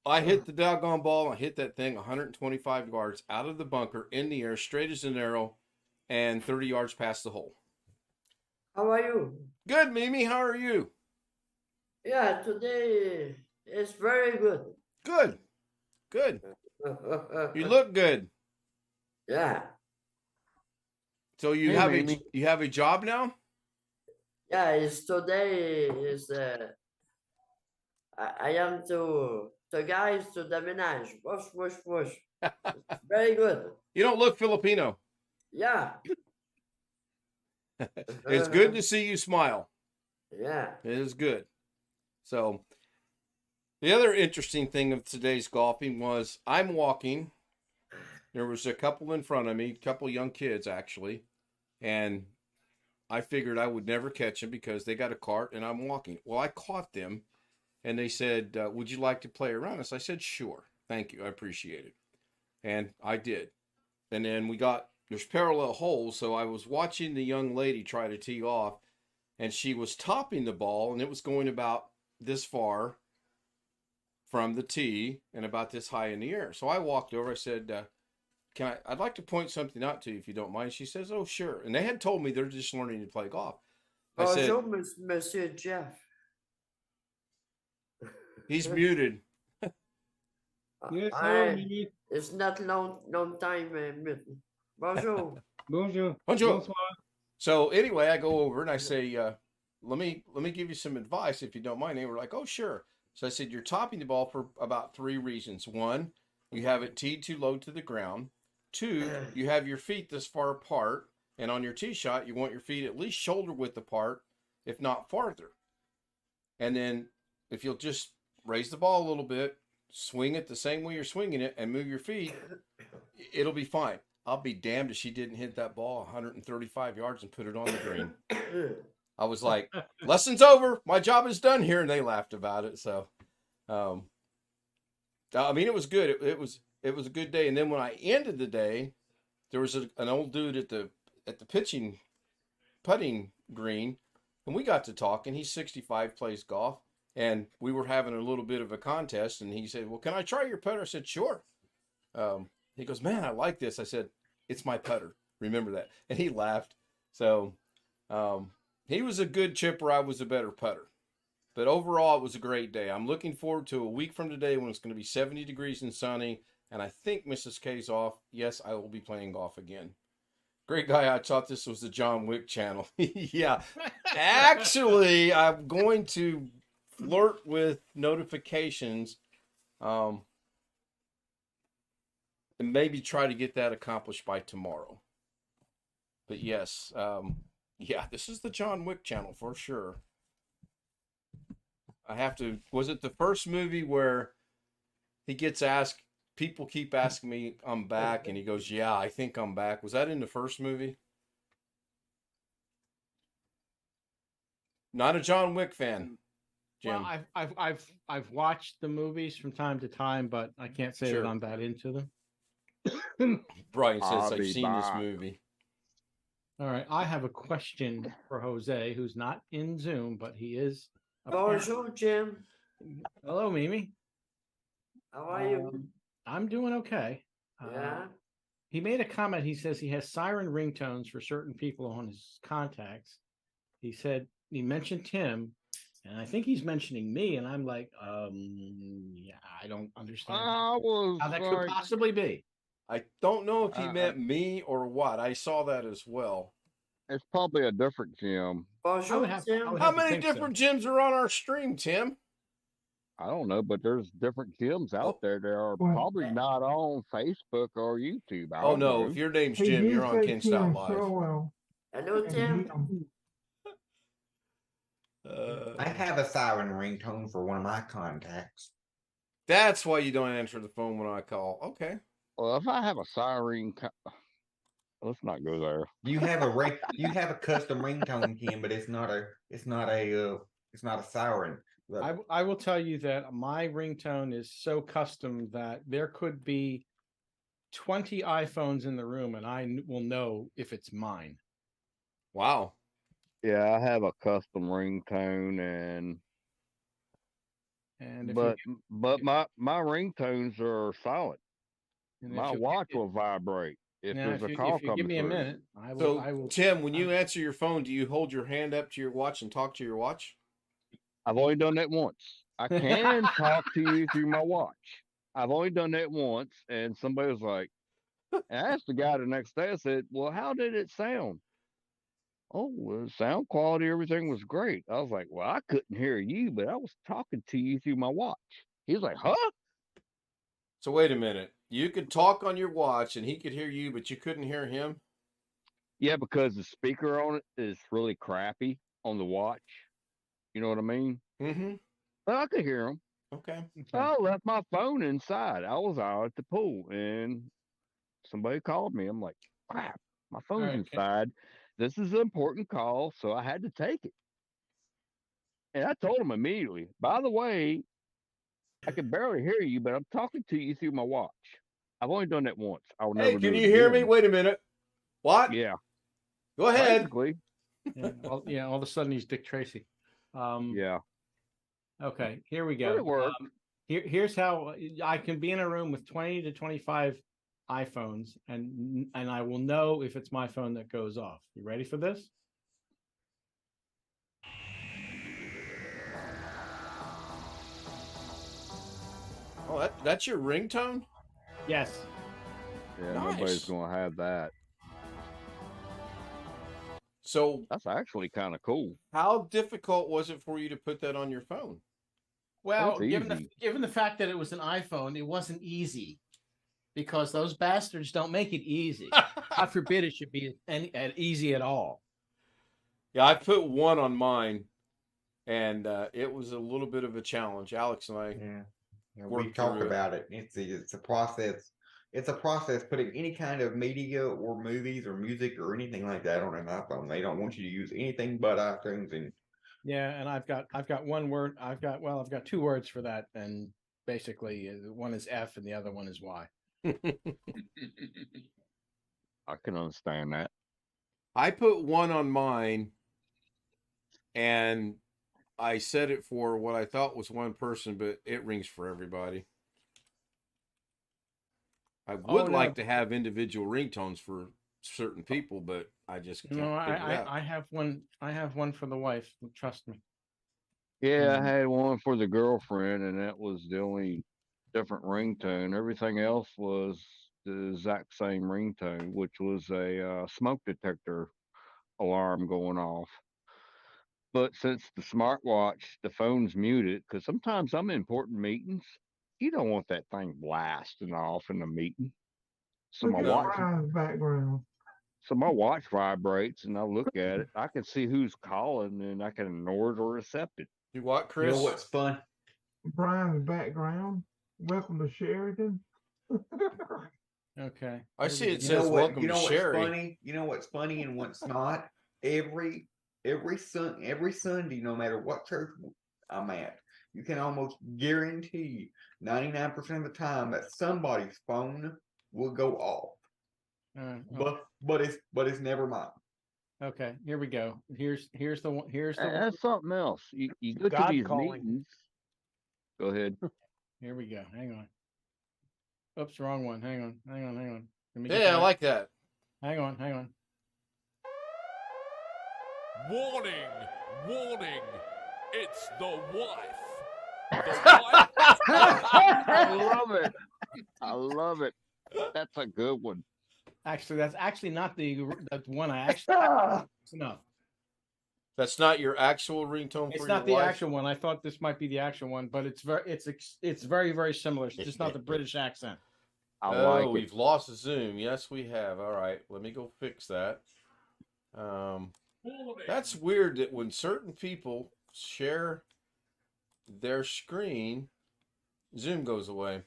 I hit the doggone ball, and I hit that thing 125 yards out of the bunker in the air, straight as an arrow, and 30 yards past the hole. How are you? Good, Mimi. How are you? Yeah, today is very good. Good. Good. You look good. Yeah. So you have a job now? Yeah, today is I am to guys to the menage. Whoosh, whoosh, whoosh. Very good. You don't look Filipino. Yeah. It's good to see you smile. Yeah. It is good. So the other interesting thing of today's golfing was I'm walking. There was a couple in front of me, a couple young kids actually, and I figured I would never catch them because they got a cart and I'm walking. Well, I caught them, and they said, would you like to play around us? I said, sure. Thank you. I appreciate it. And I did. And then there's parallel holes, so I was watching the young lady try to tee off, and she was topping the ball, and it was going about this far from the tee and about this high in the air. So I walked over. I said, I'd like to point something out to you if you don't mind. She says, oh, sure. And they had told me they're just learning to play golf. I said, Monsieur Jeff. He's muted. Yes, hello, Mimi. It's not long time muted. Bonjour. Bonjour. Bonjour. Bonsoir. So anyway, I go over and I say, let me give you some advice if you don't mind. They were like, oh, sure. So I said, you're topping the ball for about 3 reasons. 1, you have it teed too low to the ground. 2, you have your feet this far apart. And on your tee shot, you want your feet at least shoulder width apart, if not farther. And then if you'll just raise the ball a little bit, swing it the same way you're swinging it, and move your feet, it'll be fine. I'll be damned if she didn't hit that ball 135 yards and put it on the green. I was like, lesson's over. My job is done here. And they laughed about it. So, I mean, it was good. It was a good day. And then when I ended the day, there was an old dude at the putting green, and we got to talk, and he's 65, plays golf. And we were having a little bit of a contest, and he said, well, can I try your putter? I said, sure. He goes, man, I like this. I said, it's my putter. Remember that. And he laughed. So he was a good chipper. I was a better putter. But overall, it was a great day. I'm looking forward to a week from today when it's going to be 70 degrees and sunny. And I think Mrs. K's off. Yes, I will be playing golf again. Great guy. I thought this was the John Wick channel. Yeah. Actually, I'm going to flirt with notifications and maybe try to get that accomplished by tomorrow. But yes, yeah, this is the John Wick channel for sure. I have to, was it the first movie where he gets asked, people keep asking me, I'm back, and he goes, yeah, I think I'm back. Was that in the first movie? Not a John Wick fan, Jim. Well, I've watched the movies from time to time, but I can't say Sure. that I'm that into them. Brian says, I'll I've be seen this back. movie. All right, I have a question for Jose, who's not in Zoom, but he is. Bonjour, Jim. Hello, Mimi. How are you? I'm doing okay. Yeah. He made a comment. He says he has siren ringtones for certain people on his contacts. He said he mentioned Tim, and I think he's mentioning me, and I'm like, yeah, I don't understand I was how that like, could possibly be. I don't know if he meant me or what. I saw that as well. it's probably a different Jim. Bonjour, Jim. How many different gyms are on our stream, Tim? I don't know, but there's different gyms out there that are Well- probably not on Facebook or YouTube. I Oh, don't no. know. If your name's He Jim, did you're on say Ken Tim Stout Live. Solo. Hello, And Tim. I have a siren ringtone for one of my contacts. That's why you don't answer the phone when I call. Okay. Well, if I have a siren, let's not go there. You have a you have a custom ringtone, Kim, but it's not a siren. I will tell you that my ringtone is so custom that there could be 20 iPhones in the room, and I will know if it's mine. Wow. Yeah, I have a custom ringtone, And if but my ringtones are silent. And if My you- watch will vibrate if Now, there's if a you, call if you coming give me a through. minute, I will. So, I will. Tim, when you answer your phone, do you hold your hand up to your watch and talk to your watch? I've only done that once. I can talk to you through my watch. I've only done that once, and somebody was like, and I asked the guy the next day, I said, well, how did it sound? Oh, well, sound quality, everything was great. I was like, well, I couldn't hear you, but I was talking to you through my watch. He was like, huh? So wait a minute. You could talk on your watch and he could hear you, but you couldn't hear him? Yeah, because the speaker on it is really crappy on the watch. You know what I mean? Mm-hmm. But I could hear him. Okay. I left my phone inside. I was out at the pool, and somebody called me. I'm like, crap, my phone's right, inside. This is an important call, so I had to take it. And I told him immediately, by the way, I can barely hear you, but I'm talking to you through my watch. I've only done that once. I'll Hey, never can do it you hear me? again. Wait a minute. What? Yeah. Go ahead. Basically. Yeah, all of a sudden he's Dick Tracy. Yeah. Okay, here we But go. it worked. Here's how I can be in a room with 20 to 25 iPhones, and I will know if it's my phone that goes off. You ready for this? Oh, that's your ringtone? Yes. Yeah, Nice. nobody's going to have that. So That's actually kind of cool. how difficult was it for you to put that on your phone? Well, That's given easy. given the fact that it was an iPhone, it wasn't easy because those bastards don't make it easy. God forbid it should be easy at all. Yeah, I put one on mine, and it was a little bit of a challenge. Alex and I. Yeah, we worked talked through it. about it. It's a process. It's a process putting any kind of media or movies or music or anything like that on an iPhone. They don't want you to use anything but iTunes. And Yeah, and I've got one word. I've got two words for that, and basically one is F and the other one is Y. I can understand that. I put one on mine, and I set it for what I thought was one person, but it rings for everybody. I would no. like to have individual ringtones for certain people, but I just can't No, figure it out. I have one. I have one for the wife. Trust me. Yeah, I had one for the girlfriend, and that was the only different ringtone. Everything else was the exact same ringtone, which was a smoke detector alarm going off. But since the smartwatch, the phone's muted, because sometimes I'm in important meetings, you don't want that thing blasting off in the meeting. So Look my at No. watch, Brian's background. so my watch vibrates, and I look at it. I can see who's calling, and I can ignore it or accept it. You what, You Chris? know what's fun? Brian's background. Welcome to Sheridan. Okay. I see it You know says what? welcome You know to what's Sherry. funny? You know what's funny and what's not? Every Sunday, no matter what church I'm at, you can almost guarantee 99% of the time that somebody's phone will go off. But it's never mine. Okay, here we go. Here's the one. Here's the one. That's something else. You go to God these calling. meetings. Go ahead. Here we go. Hang on. Oops, wrong one. Hang on. Let me Yeah, I like that. Hang on. Warning, warning, it's the wife. The wife. I love it. That's a good one. Actually, that's actually not the one I actually. No, That's not your actual ringtone it's for not your the wife? actual one. I thought this might be the actual one, but it's very similar. It's just not the British accent. I Oh, like it. we've lost Zoom. Yes, we have. All right, let me go fix that. That's weird that when certain people share their screen, Zoom goes away.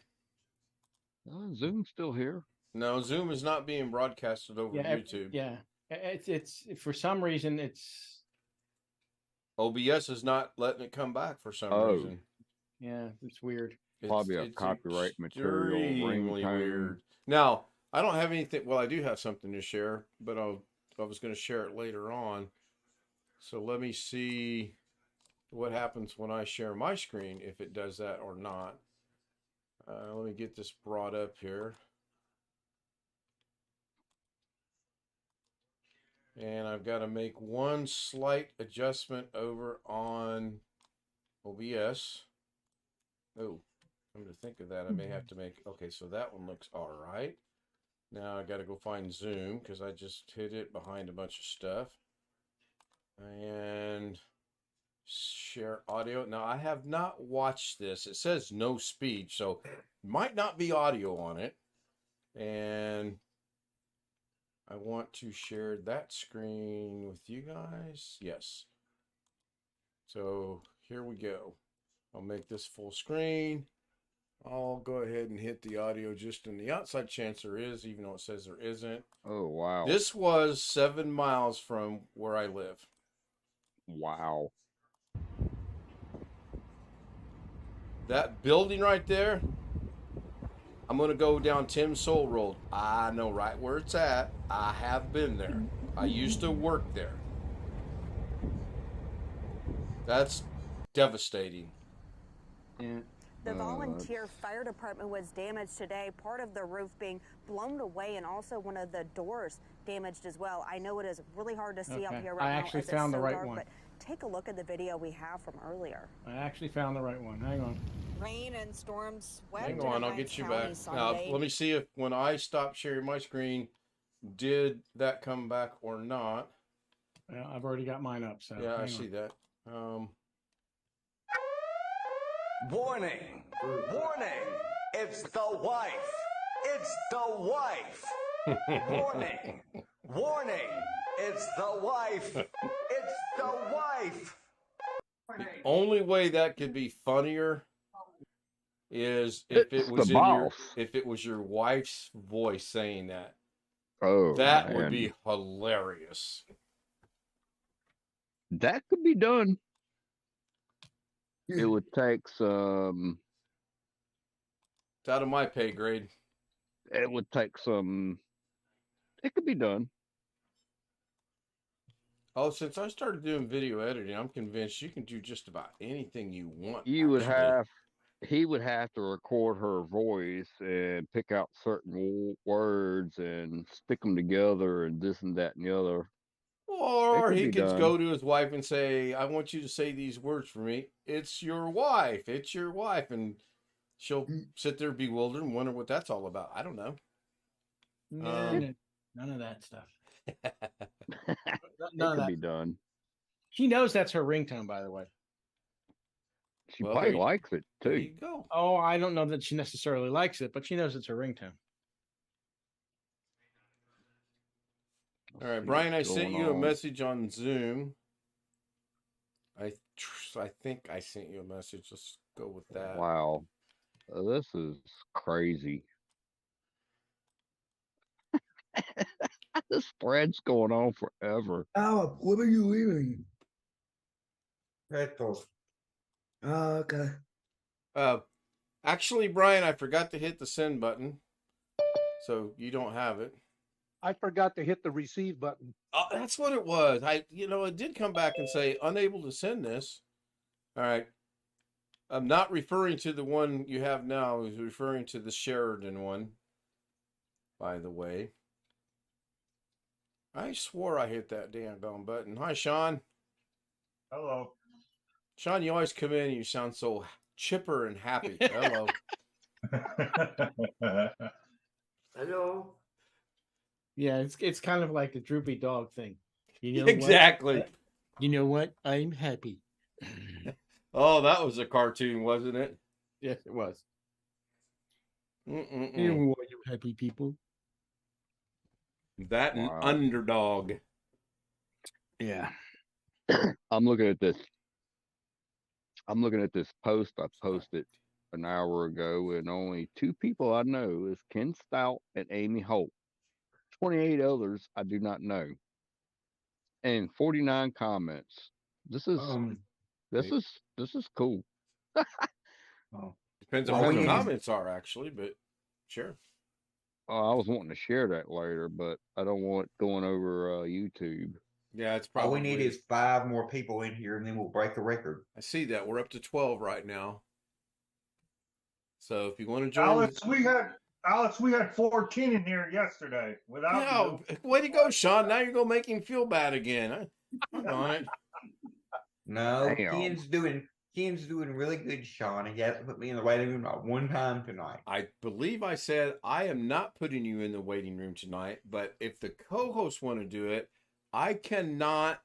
Zoom's still here. No, Zoom is not being broadcasted over YouTube. Yeah, it's for some reason it's. OBS is not letting it come back for some reason. Yeah, it's weird. Probably a copyright material Extremely ringtone. weird. Now, I don't have anything. Well, I do have something to share, but I was going to share it later on. So let me see what happens when I share my screen, if it does that or not. Let me get this brought up here. And I've got to make one slight adjustment over on OBS. Oh, come to think of that, I may have to make, okay, so that one looks all right. Now I got to go find Zoom because I just hid it behind a bunch of stuff. And share audio. Now I have not watched this. It says no speech, so might not be audio on it. And I want to share that screen with you guys. Yes. So here we go. I'll make this full screen. I'll go ahead and hit the audio just in the outside chance there is, even though it says there isn't. Oh, wow. This was 7 miles from where I live. Wow. That building right there, I'm going to go down Tim Soul Road. I know right where it's at. I have been there. I used to work there. That's devastating. Yeah. The volunteer fire department was damaged today, part of the roof being blown away and also one of the doors damaged as well. I know it is really hard to see up here right now. I actually as it's found the so right dark, one. But take a look at the video we have from earlier. I actually found the right one. Hang on. Rain and storms swept Hang on, I'll get you back. Now, let me see if when I stop sharing my screen, did that come back or not? Yeah, I've already got mine up. So yeah, I see that. Warning! Warning! It's the wife! It's the wife! Warning! Warning! It's the wife! It's the wife! The only way that could be funnier is if It's it was the in your boss. if it was your wife's voice saying that. Oh, that would man. be hilarious. That could be done. It would take some. It's out of my pay grade. It would take some. It could be done. Oh, since I started doing video editing, I'm convinced you can do just about anything you want. You would actually. have. He would have to record her voice and pick out certain words and stick them together and this and that and the other. Or could he be could done. go to his wife and say, I want you to say these words for me. It's your wife. It's your wife. And she'll sit there bewildered and wonder what that's all about. I don't know. No, none of that stuff. It None of could that. be done. She knows that's her ringtone, by the way. She Well, probably there you- likes it There too. you go. Oh, I don't know that she necessarily likes it, but she knows it's her ringtone. All right, See Brian, I what's sent going you a on. message on Zoom. I think I sent you a message. Let's go with that. Wow, this is crazy. This thread's going on forever. Alec, what are you eating? Pretzels. Oh, okay. Actually, Brian, I forgot to hit the send button, so you don't have it. I forgot to hit the receive button. That's what it was. It did come back and say unable to send this. All right. I'm not referring to the one you have now. I was referring to the Sheridan one, by the way. I swore I hit that damn button. Hi, Sean. Hello. Sean, you always come in and you sound so chipper and happy. Hello. Hello. Yeah, it's kind of like the droopy dog thing. You know Exactly. What? You know what? I'm happy. Oh, that was a cartoon, wasn't it? Yes, it was. Mm-mm-mm. You know what, you happy people? That and Wow. Underdog. Yeah. I'm looking at this post I posted an hour ago, and only 2 people I know is Ken Stout and Amy Holt. 28 others I do not know, and 49 comments. This is cool. Depends Well, on what we the need- comments are, actually, but sure. I was wanting to share that later, but I don't want it going over YouTube. Yeah, it's All probably. we need is 5 more people in here, and then we'll break the record. I see that. We're up to 12 right now. So if you want to join. Alex, we had 14 in here yesterday without you. Way to go, Sean. Now you're going to make him feel bad again. On it. No, Damn. Ken's doing really good, Sean. He hasn't put me in the waiting room not one time tonight. I believe I said I am not putting you in the waiting room tonight, but if the co-hosts want to do it, I cannot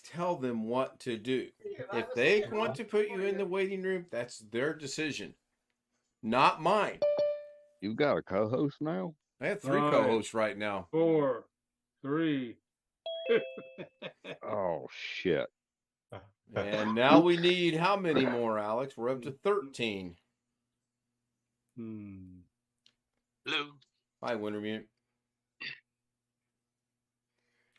tell them what to do. If they want to put you in the waiting room, that's their decision, not mine. You got a co-host now? I have 3 co-hosts right now. 4, 3. Oh shit. And now we need how many more, Alex? We're up to 13. Hello. Hi, Wintermute.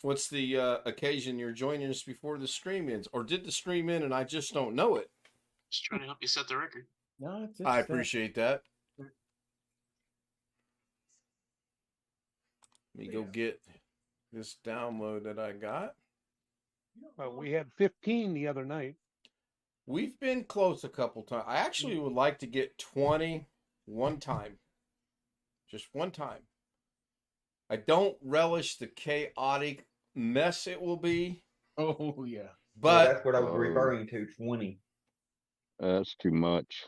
What's the occasion you're joining us before the stream ends? Or did the stream end and I just don't know it? Just trying to help you set the record. No, it's I appreciate that. Let me go get this download that I got. Well, we had 15 the other night. We've been close a couple times. I actually would like to get 20 one time. Just one time. I don't relish the chaotic mess it will be. Oh, yeah. But that's what I was referring to, 20. That's too much.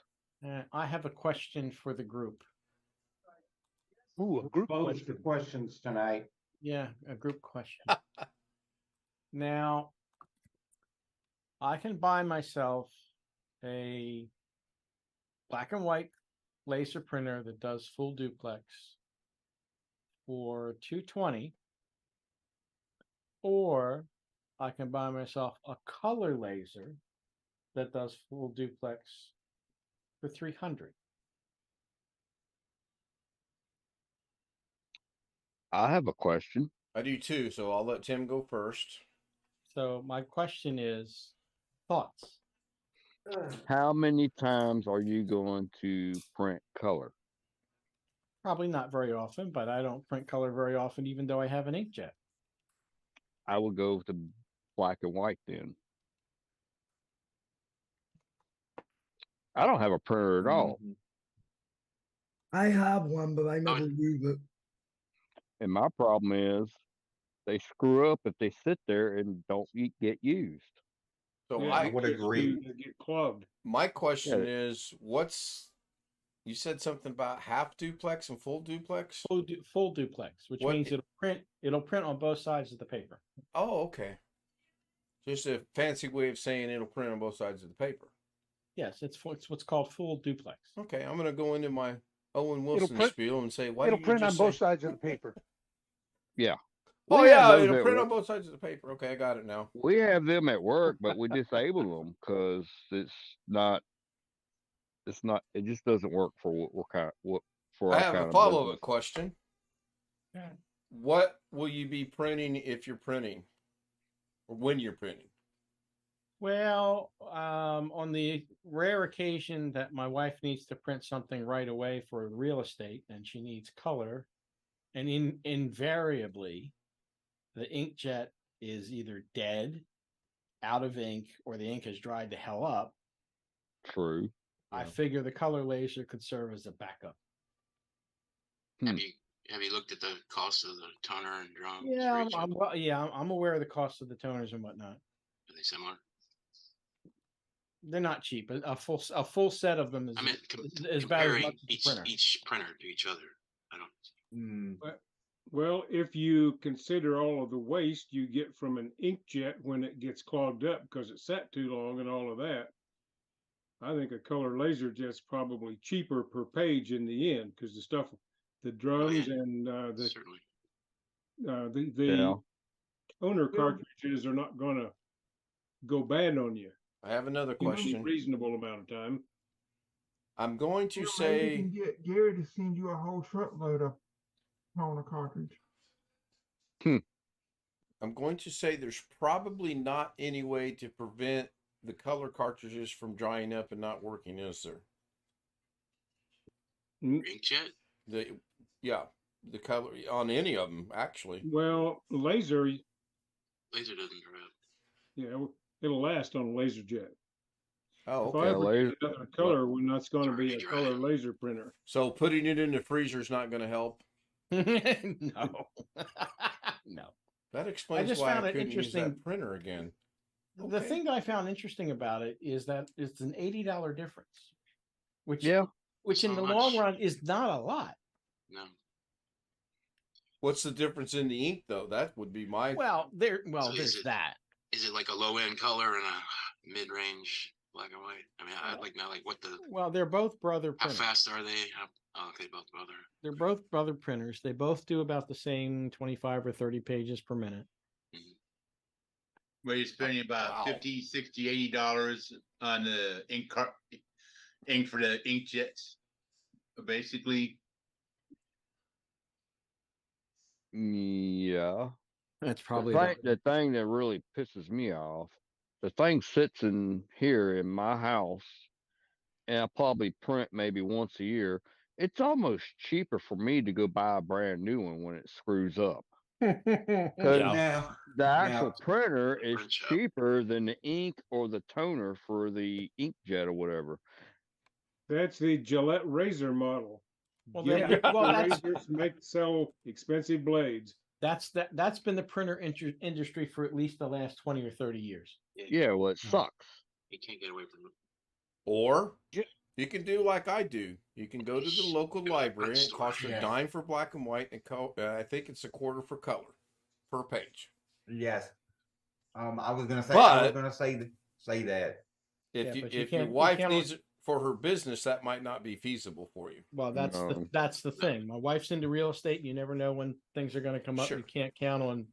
I have a question for the group. Ooh, a group Pose the questions tonight. Yeah, a group question. Now, I can buy myself a black and white laser printer that does full duplex for $220, or I can buy myself a color laser that does full duplex for $300. I have a question. I do too, so I'll let Tim go first. So my question is, thoughts? How many times are you going to print color? Probably not very often, but I don't print color very often, even though I have an inkjet. I would go with the black and white then. I don't have a printer at all. I have one, but I never use it. And my problem is they screw up if they sit there and don't get used. So Yeah, I it gets to get clogged. My question Yeah. is, you said something about half duplex and full duplex? Full duplex, which What means it'll print on both sides of the paper. Oh, okay. Just a fancy way of saying it'll print on both sides of the paper. Yes, it's what's called full duplex. Okay, I'm going to go into my Owen Wilson print- spiel and say, why It'll did you print on just both say? sides of the paper. Yeah. Oh We have yeah, those it'll at print on work. both sides of the paper. Okay, I got it now. We have them at work, but we disable them because it just doesn't work for for I our have kind a of follow-up business. question. Yeah. What will you be printing if you're printing, or when you're printing? Well, on the rare occasion that my wife needs to print something right away for real estate and she needs color, and invariably the inkjet is either dead, out of ink, or the ink has dried the hell up. True. I figure the color laser could serve as a backup. Have you looked at the cost of the toner and drums? Yeah, I'm aware of the cost of the toners and whatnot. Are they similar? They're not cheap. A full set of them is I mean, is about as comparing much as the printer. each printer to each other. I don't. Well, if you consider all of the waste you get from an inkjet when it gets clogged up because it sat too long and all of that, I think a color laser jet's probably cheaper per page in the end because the drums and the toner cartridges are not going to go bad on you. I have another in a question. reasonable amount of time. I'm going to Maybe you say can get Gary to send you a whole truckload of toner cartridge. I'm going to say there's probably not any way to prevent the color cartridges from drying up and not working, is there? Inkjet? The color on any of them actually. Well, laser doesn't dry up. Yeah, it'll last on a laser jet. Oh, If okay. I ever get another color, when that's going to be a color laser printer. So putting it in the freezer is not going to help. No. No. That explains just why found I it couldn't use interesting. that printer again. The thing that I found interesting about it is that it's an $80 difference, which in the long run is not a lot. No. What's the difference in the ink, though? That would be my. There's that. Is it like a low end color and a mid range black and white? I mean, I'd like know what the. Well, they're both brother How printers. fast are they? Okay, both brother. They're both brother printers. They both do about the same 25 or 30 pages per minute. Where you're spending about $50, $60, $80 on the ink for the inkjets, basically. Yeah. That's probably the thing that really pisses me off. The thing sits in here in my house, and I probably print maybe once a year. It's almost cheaper for me to go buy a brand new one when it screws up. Because the actual printer is cheaper than the ink or the toner for the inkjet or whatever. That's the Gillette razor model. Well, razors sell expensive blades. That's been the printer industry for at least the last 20 or 30 years. Yeah, well, it sucks. You can't get away from it. Or you can do like I do. You can go to the local library. And it costs a dime for black and white, and I think it's $0.25 for color per page. Yes. I was gonna say that. If your wife needs it for her business, that might not be feasible for you. Well, that's the thing. My wife's into real estate. You never know when things are going to come up. You can't count on.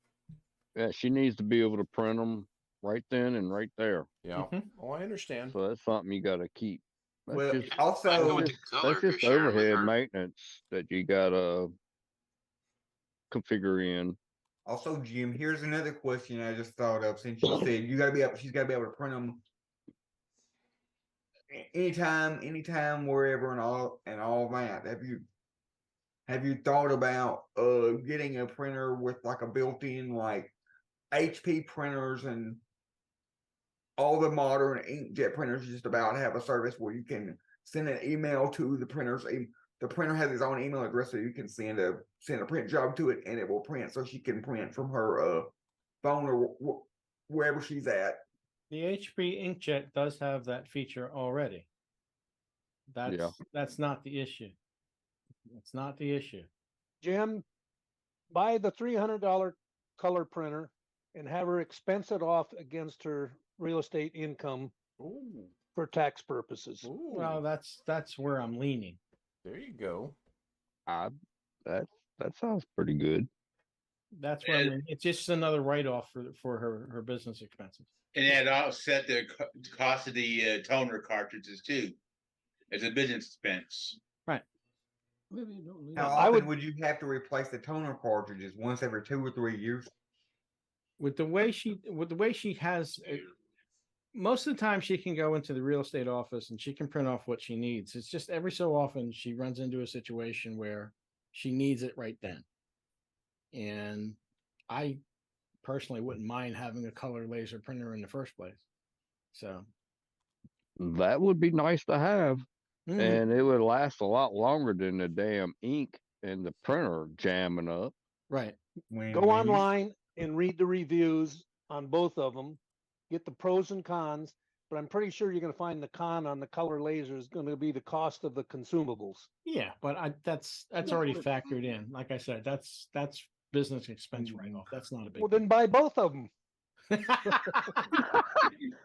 Yeah, she needs to be able to print them right then and right there. Yeah. Oh, I understand. So that's something you got to keep. That's that's just overhead maintenance that you got to configure in. Also, Jim, here's another question I just thought of. Since you said she's got to be able to print them anytime, wherever, and all that. Have you thought about getting a printer with like a built-in like HP printers and all the modern inkjet printers just about have a service where you can send an email to the printers. the printer has its own email address, so you can send a print job to it, and it will print. So she can print from her phone or wherever she's at. The HP inkjet does have that feature already. That's not the issue. It's not the issue. Jim, buy the $300 color printer and have her expense it off against her real estate income for tax purposes. Well, that's where I'm leaning. There you go. That sounds pretty good. That's where I'm leaning. It's just another write-off for her business expenses. And that offset the cost of the toner cartridges too, as a business expense. Right. How often would you have to replace the toner cartridges? Once every 2 or 3 years? With the way she has, most of the time she can go into the real estate office and she can print off what she needs. It's just every so often she runs into a situation where she needs it right then. And I personally wouldn't mind having a color laser printer in the first place. So that would be nice to have. And it would last a lot longer than the damn ink and the printer jamming up. Right. Go online and read the reviews on both of them. Get the pros and cons. But I'm pretty sure you're going to find the con on the color laser is going to be the cost of the consumables. Yeah, but that's already factored in. Like I said, that's business expense write-off. That's not a big. Well, then buy both of them.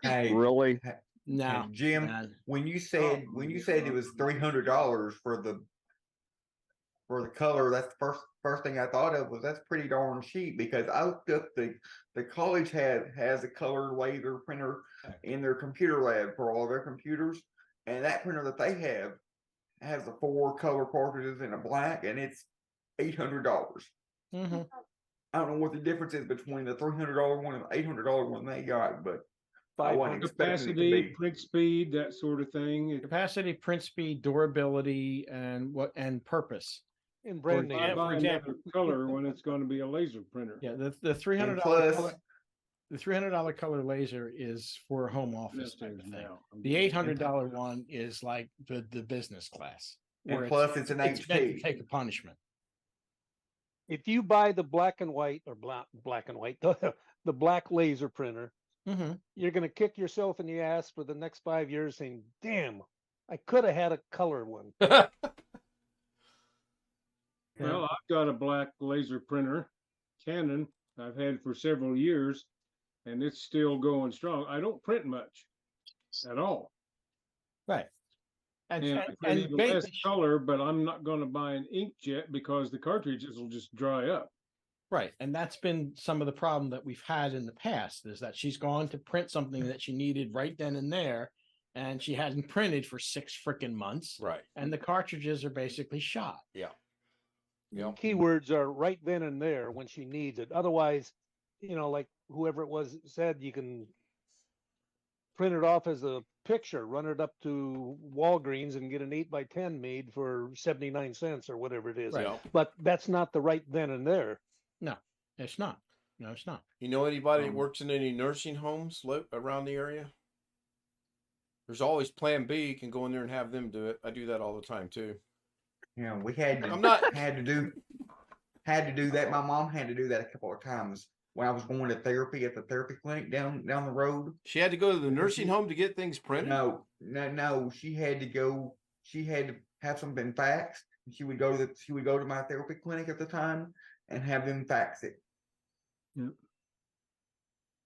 Hey, really? No, Jim. When you said it was $300 for the color, that's the first thing I thought of was that's pretty darn cheap, because I looked up the college has a color laser printer in their computer lab for all their computers, and that printer that they have has the 4 color cartridges and a black, and it's $800. Mm-hmm. I don't know what the difference is between the $300 one and the $800 one they got, but I wasn't expecting it to capacity, be. print speed, that sort of thing. Capacity, print speed, durability, and purpose. And brand name. For example, color when it's going to be a laser printer. Yeah, the $300 color, the $300 color laser is for home office type of thing. The $800 one is like the business class. And plus, it's an meant HP. to take a punishment. If you buy the black and white or black and white, the black laser printer, you're going to kick yourself in the ass for the next 5 years saying, damn, I could have had a color one. Well, I've got a black laser printer, Canon, I've had for several years, and it's still going strong. I don't print much at all. Right. And I print even less color, but I'm not going to buy an inkjet because the cartridges will just dry up. Right. And that's been some of the problem that we've had in the past, is that she's gone to print something that she needed right then and there, and she hadn't printed for 6 freaking months. Right. And the cartridges are basically shot. Yeah. Keywords are right then and there when she needs it. Otherwise, like whoever it was said, you can print it off as a picture, run it up to Walgreens and get an 8x10 made for 79 cents or whatever it is. Right. But that's not the right then and there. No, it's not. No, it's not. You know anybody that works in any nursing homes around the area? There's always Plan B. You can go in there and have them do it. I do that all the time too. We had to do that. My mom had to do that a couple of times when I was going to therapy at the therapy clinic down the road. She had to go to the nursing home to get things printed? No. She had to go. She had to have something faxed. She would go to my therapy clinic at the time and have them fax it.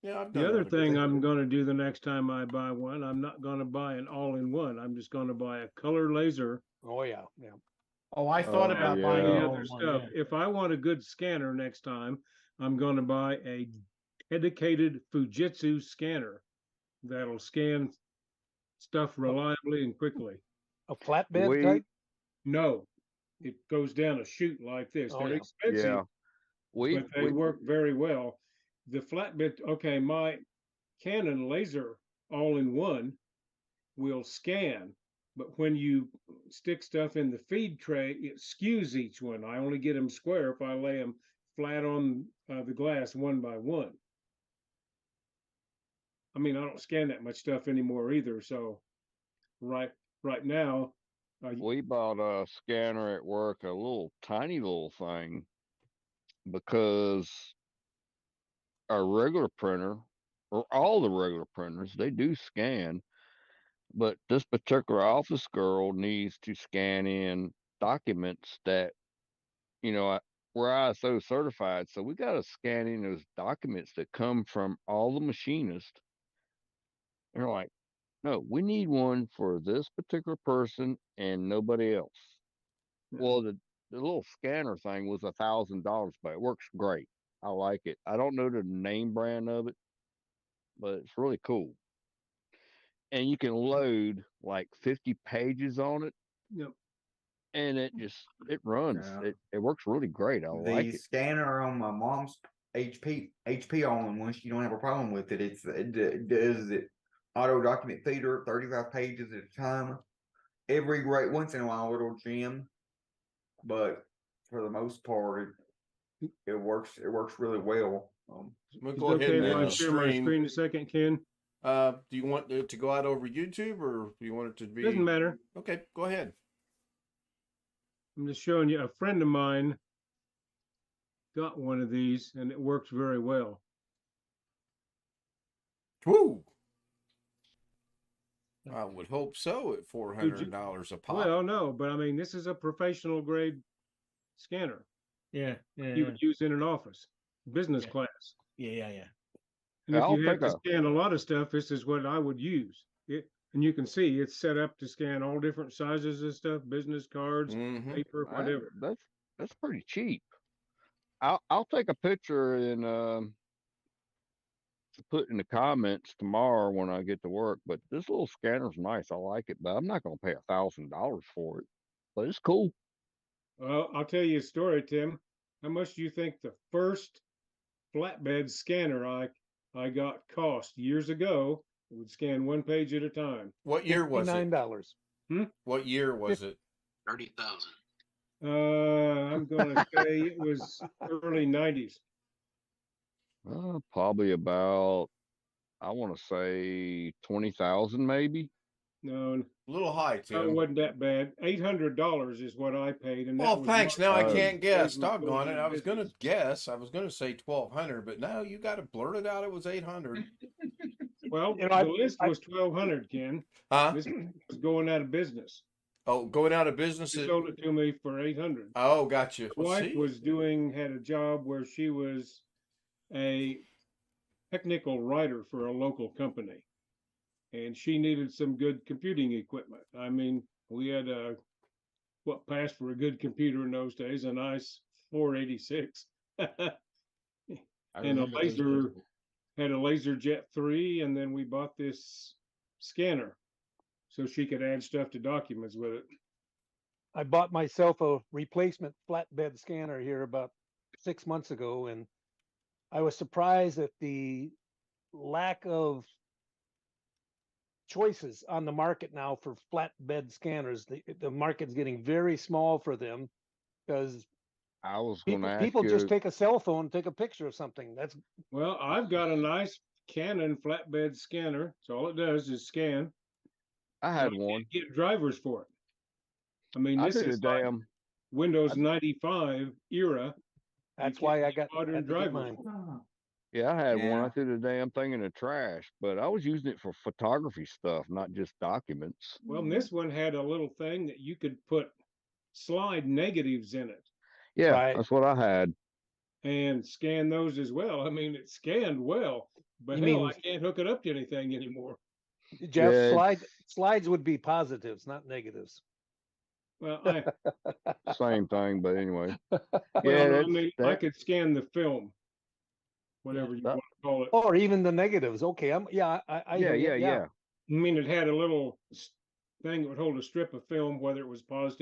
Yeah. The other thing I'm going to do the next time I buy one, I'm not going to buy an all-in-one. I'm just going to buy a color laser. Oh yeah. Oh, I thought about buying the the other stuff. If I want a good scanner next time, I'm going to buy a dedicated Fujitsu scanner that'll scan stuff reliably and quickly. A flatbed type? No, it goes down a chute like this. They're expensive, Yeah. but they work very well. The flatbed, okay, my Canon laser all-in-one will scan, but when you stick stuff in the feed tray, it skews each one. I only get them square if I lay them flat on the glass one by one. I mean, I don't scan that much stuff anymore either. So right now, We bought a scanner at work, a little tiny little thing, because our regular printer, or all the regular printers, they do scan, but this particular office girl needs to scan in documents that, we're ISO certified, so we got to scan in those documents that come from all the machinists. And they're like, no, we need one for this particular person and nobody else. Well, the little scanner thing was $1,000, but it works great. I like it. I don't know the name brand of it, but it's really cool. And you can load like 50 pages on it. Yep. And it runs. Yeah. It works really great. I like The it. scanner on my mom's HP on one, she don't have a problem with it. It does it auto document feeder, 35 pages at a time. Every great once in a while it'll jam, but for the most part it works really well. We'll Is go it ahead okay and if end I the share my stream. screen a second, Ken? Do you want it to go out over YouTube, or do you want it to be? Doesn't matter. Okay, go ahead. I'm just showing you, a friend of mine got one of these and it works very well. Woo! I would hope so at $400 a pop. Well, no, but I mean, this is a professional grade scanner. Yeah. You would use in an office, business class. Yeah. And if I'll you have take to scan a lot of stuff, this is what I would use. And you can see it's set up to scan all different sizes of stuff, business cards, paper, whatever. That's pretty cheap. I'll take a picture and put in the comments tomorrow when I get to work. But this little scanner's nice. I like it, but I'm not gonna pay $1,000 for it. But it's cool. Well, I'll tell you a story, Tim. How much do you think the first flatbed scanner I got cost years ago? It would scan one page at a time. What year was it? $59. What year was it? 30,000. I'm going to say it was early 90s. Probably about, I want to say 20,000 maybe. No, a little high, Tim. It wasn't that bad. $800 is what I paid. And Well, thanks. Now I can't guess. Doggone Doggone it. I was going to guess. I was going to say 1,200, but now you got to blurt it out. It was 800. Well, the list was 1,200, Ken. Huh? This was going out of business. Oh, going out of business. They sold it to me for 800. Oh, gotcha. My wife had a job where she was a technical writer for a local company, and she needed some good computing equipment. I mean, we had what passed for a good computer in those days, a nice 486, and a laser. Had a LaserJet 3, and then we bought this scanner so she could add stuff to documents with it. I bought myself a replacement flatbed scanner here about 6 months ago, and I was surprised at the lack of choices on the market now for flatbed scanners. The market's getting very small for them because I was going to ask people you, just take a cell phone, take a picture of something. Well, I've got a nice Canon flatbed scanner. So all it does is scan. I had one. Get drivers for it. I mean, this is like Windows 95 era. That's why I got modern drivers. Yeah, I had one. I threw the damn thing in the trash, but I was using it for photography stuff, not just documents. Well, this one had a little thing that you could put slide negatives in it. Yeah, that's what I had. And scan those as well. I mean, it scanned well, but hell, I can't hook it up to anything anymore. Jeff, slides would be positives, not negatives. Well, same thing, but anyway. I mean, I could scan the film, whatever you want to call it, or even the negatives. Okay, yeah. I mean, it had a little thing that would hold a strip of film, whether it was positive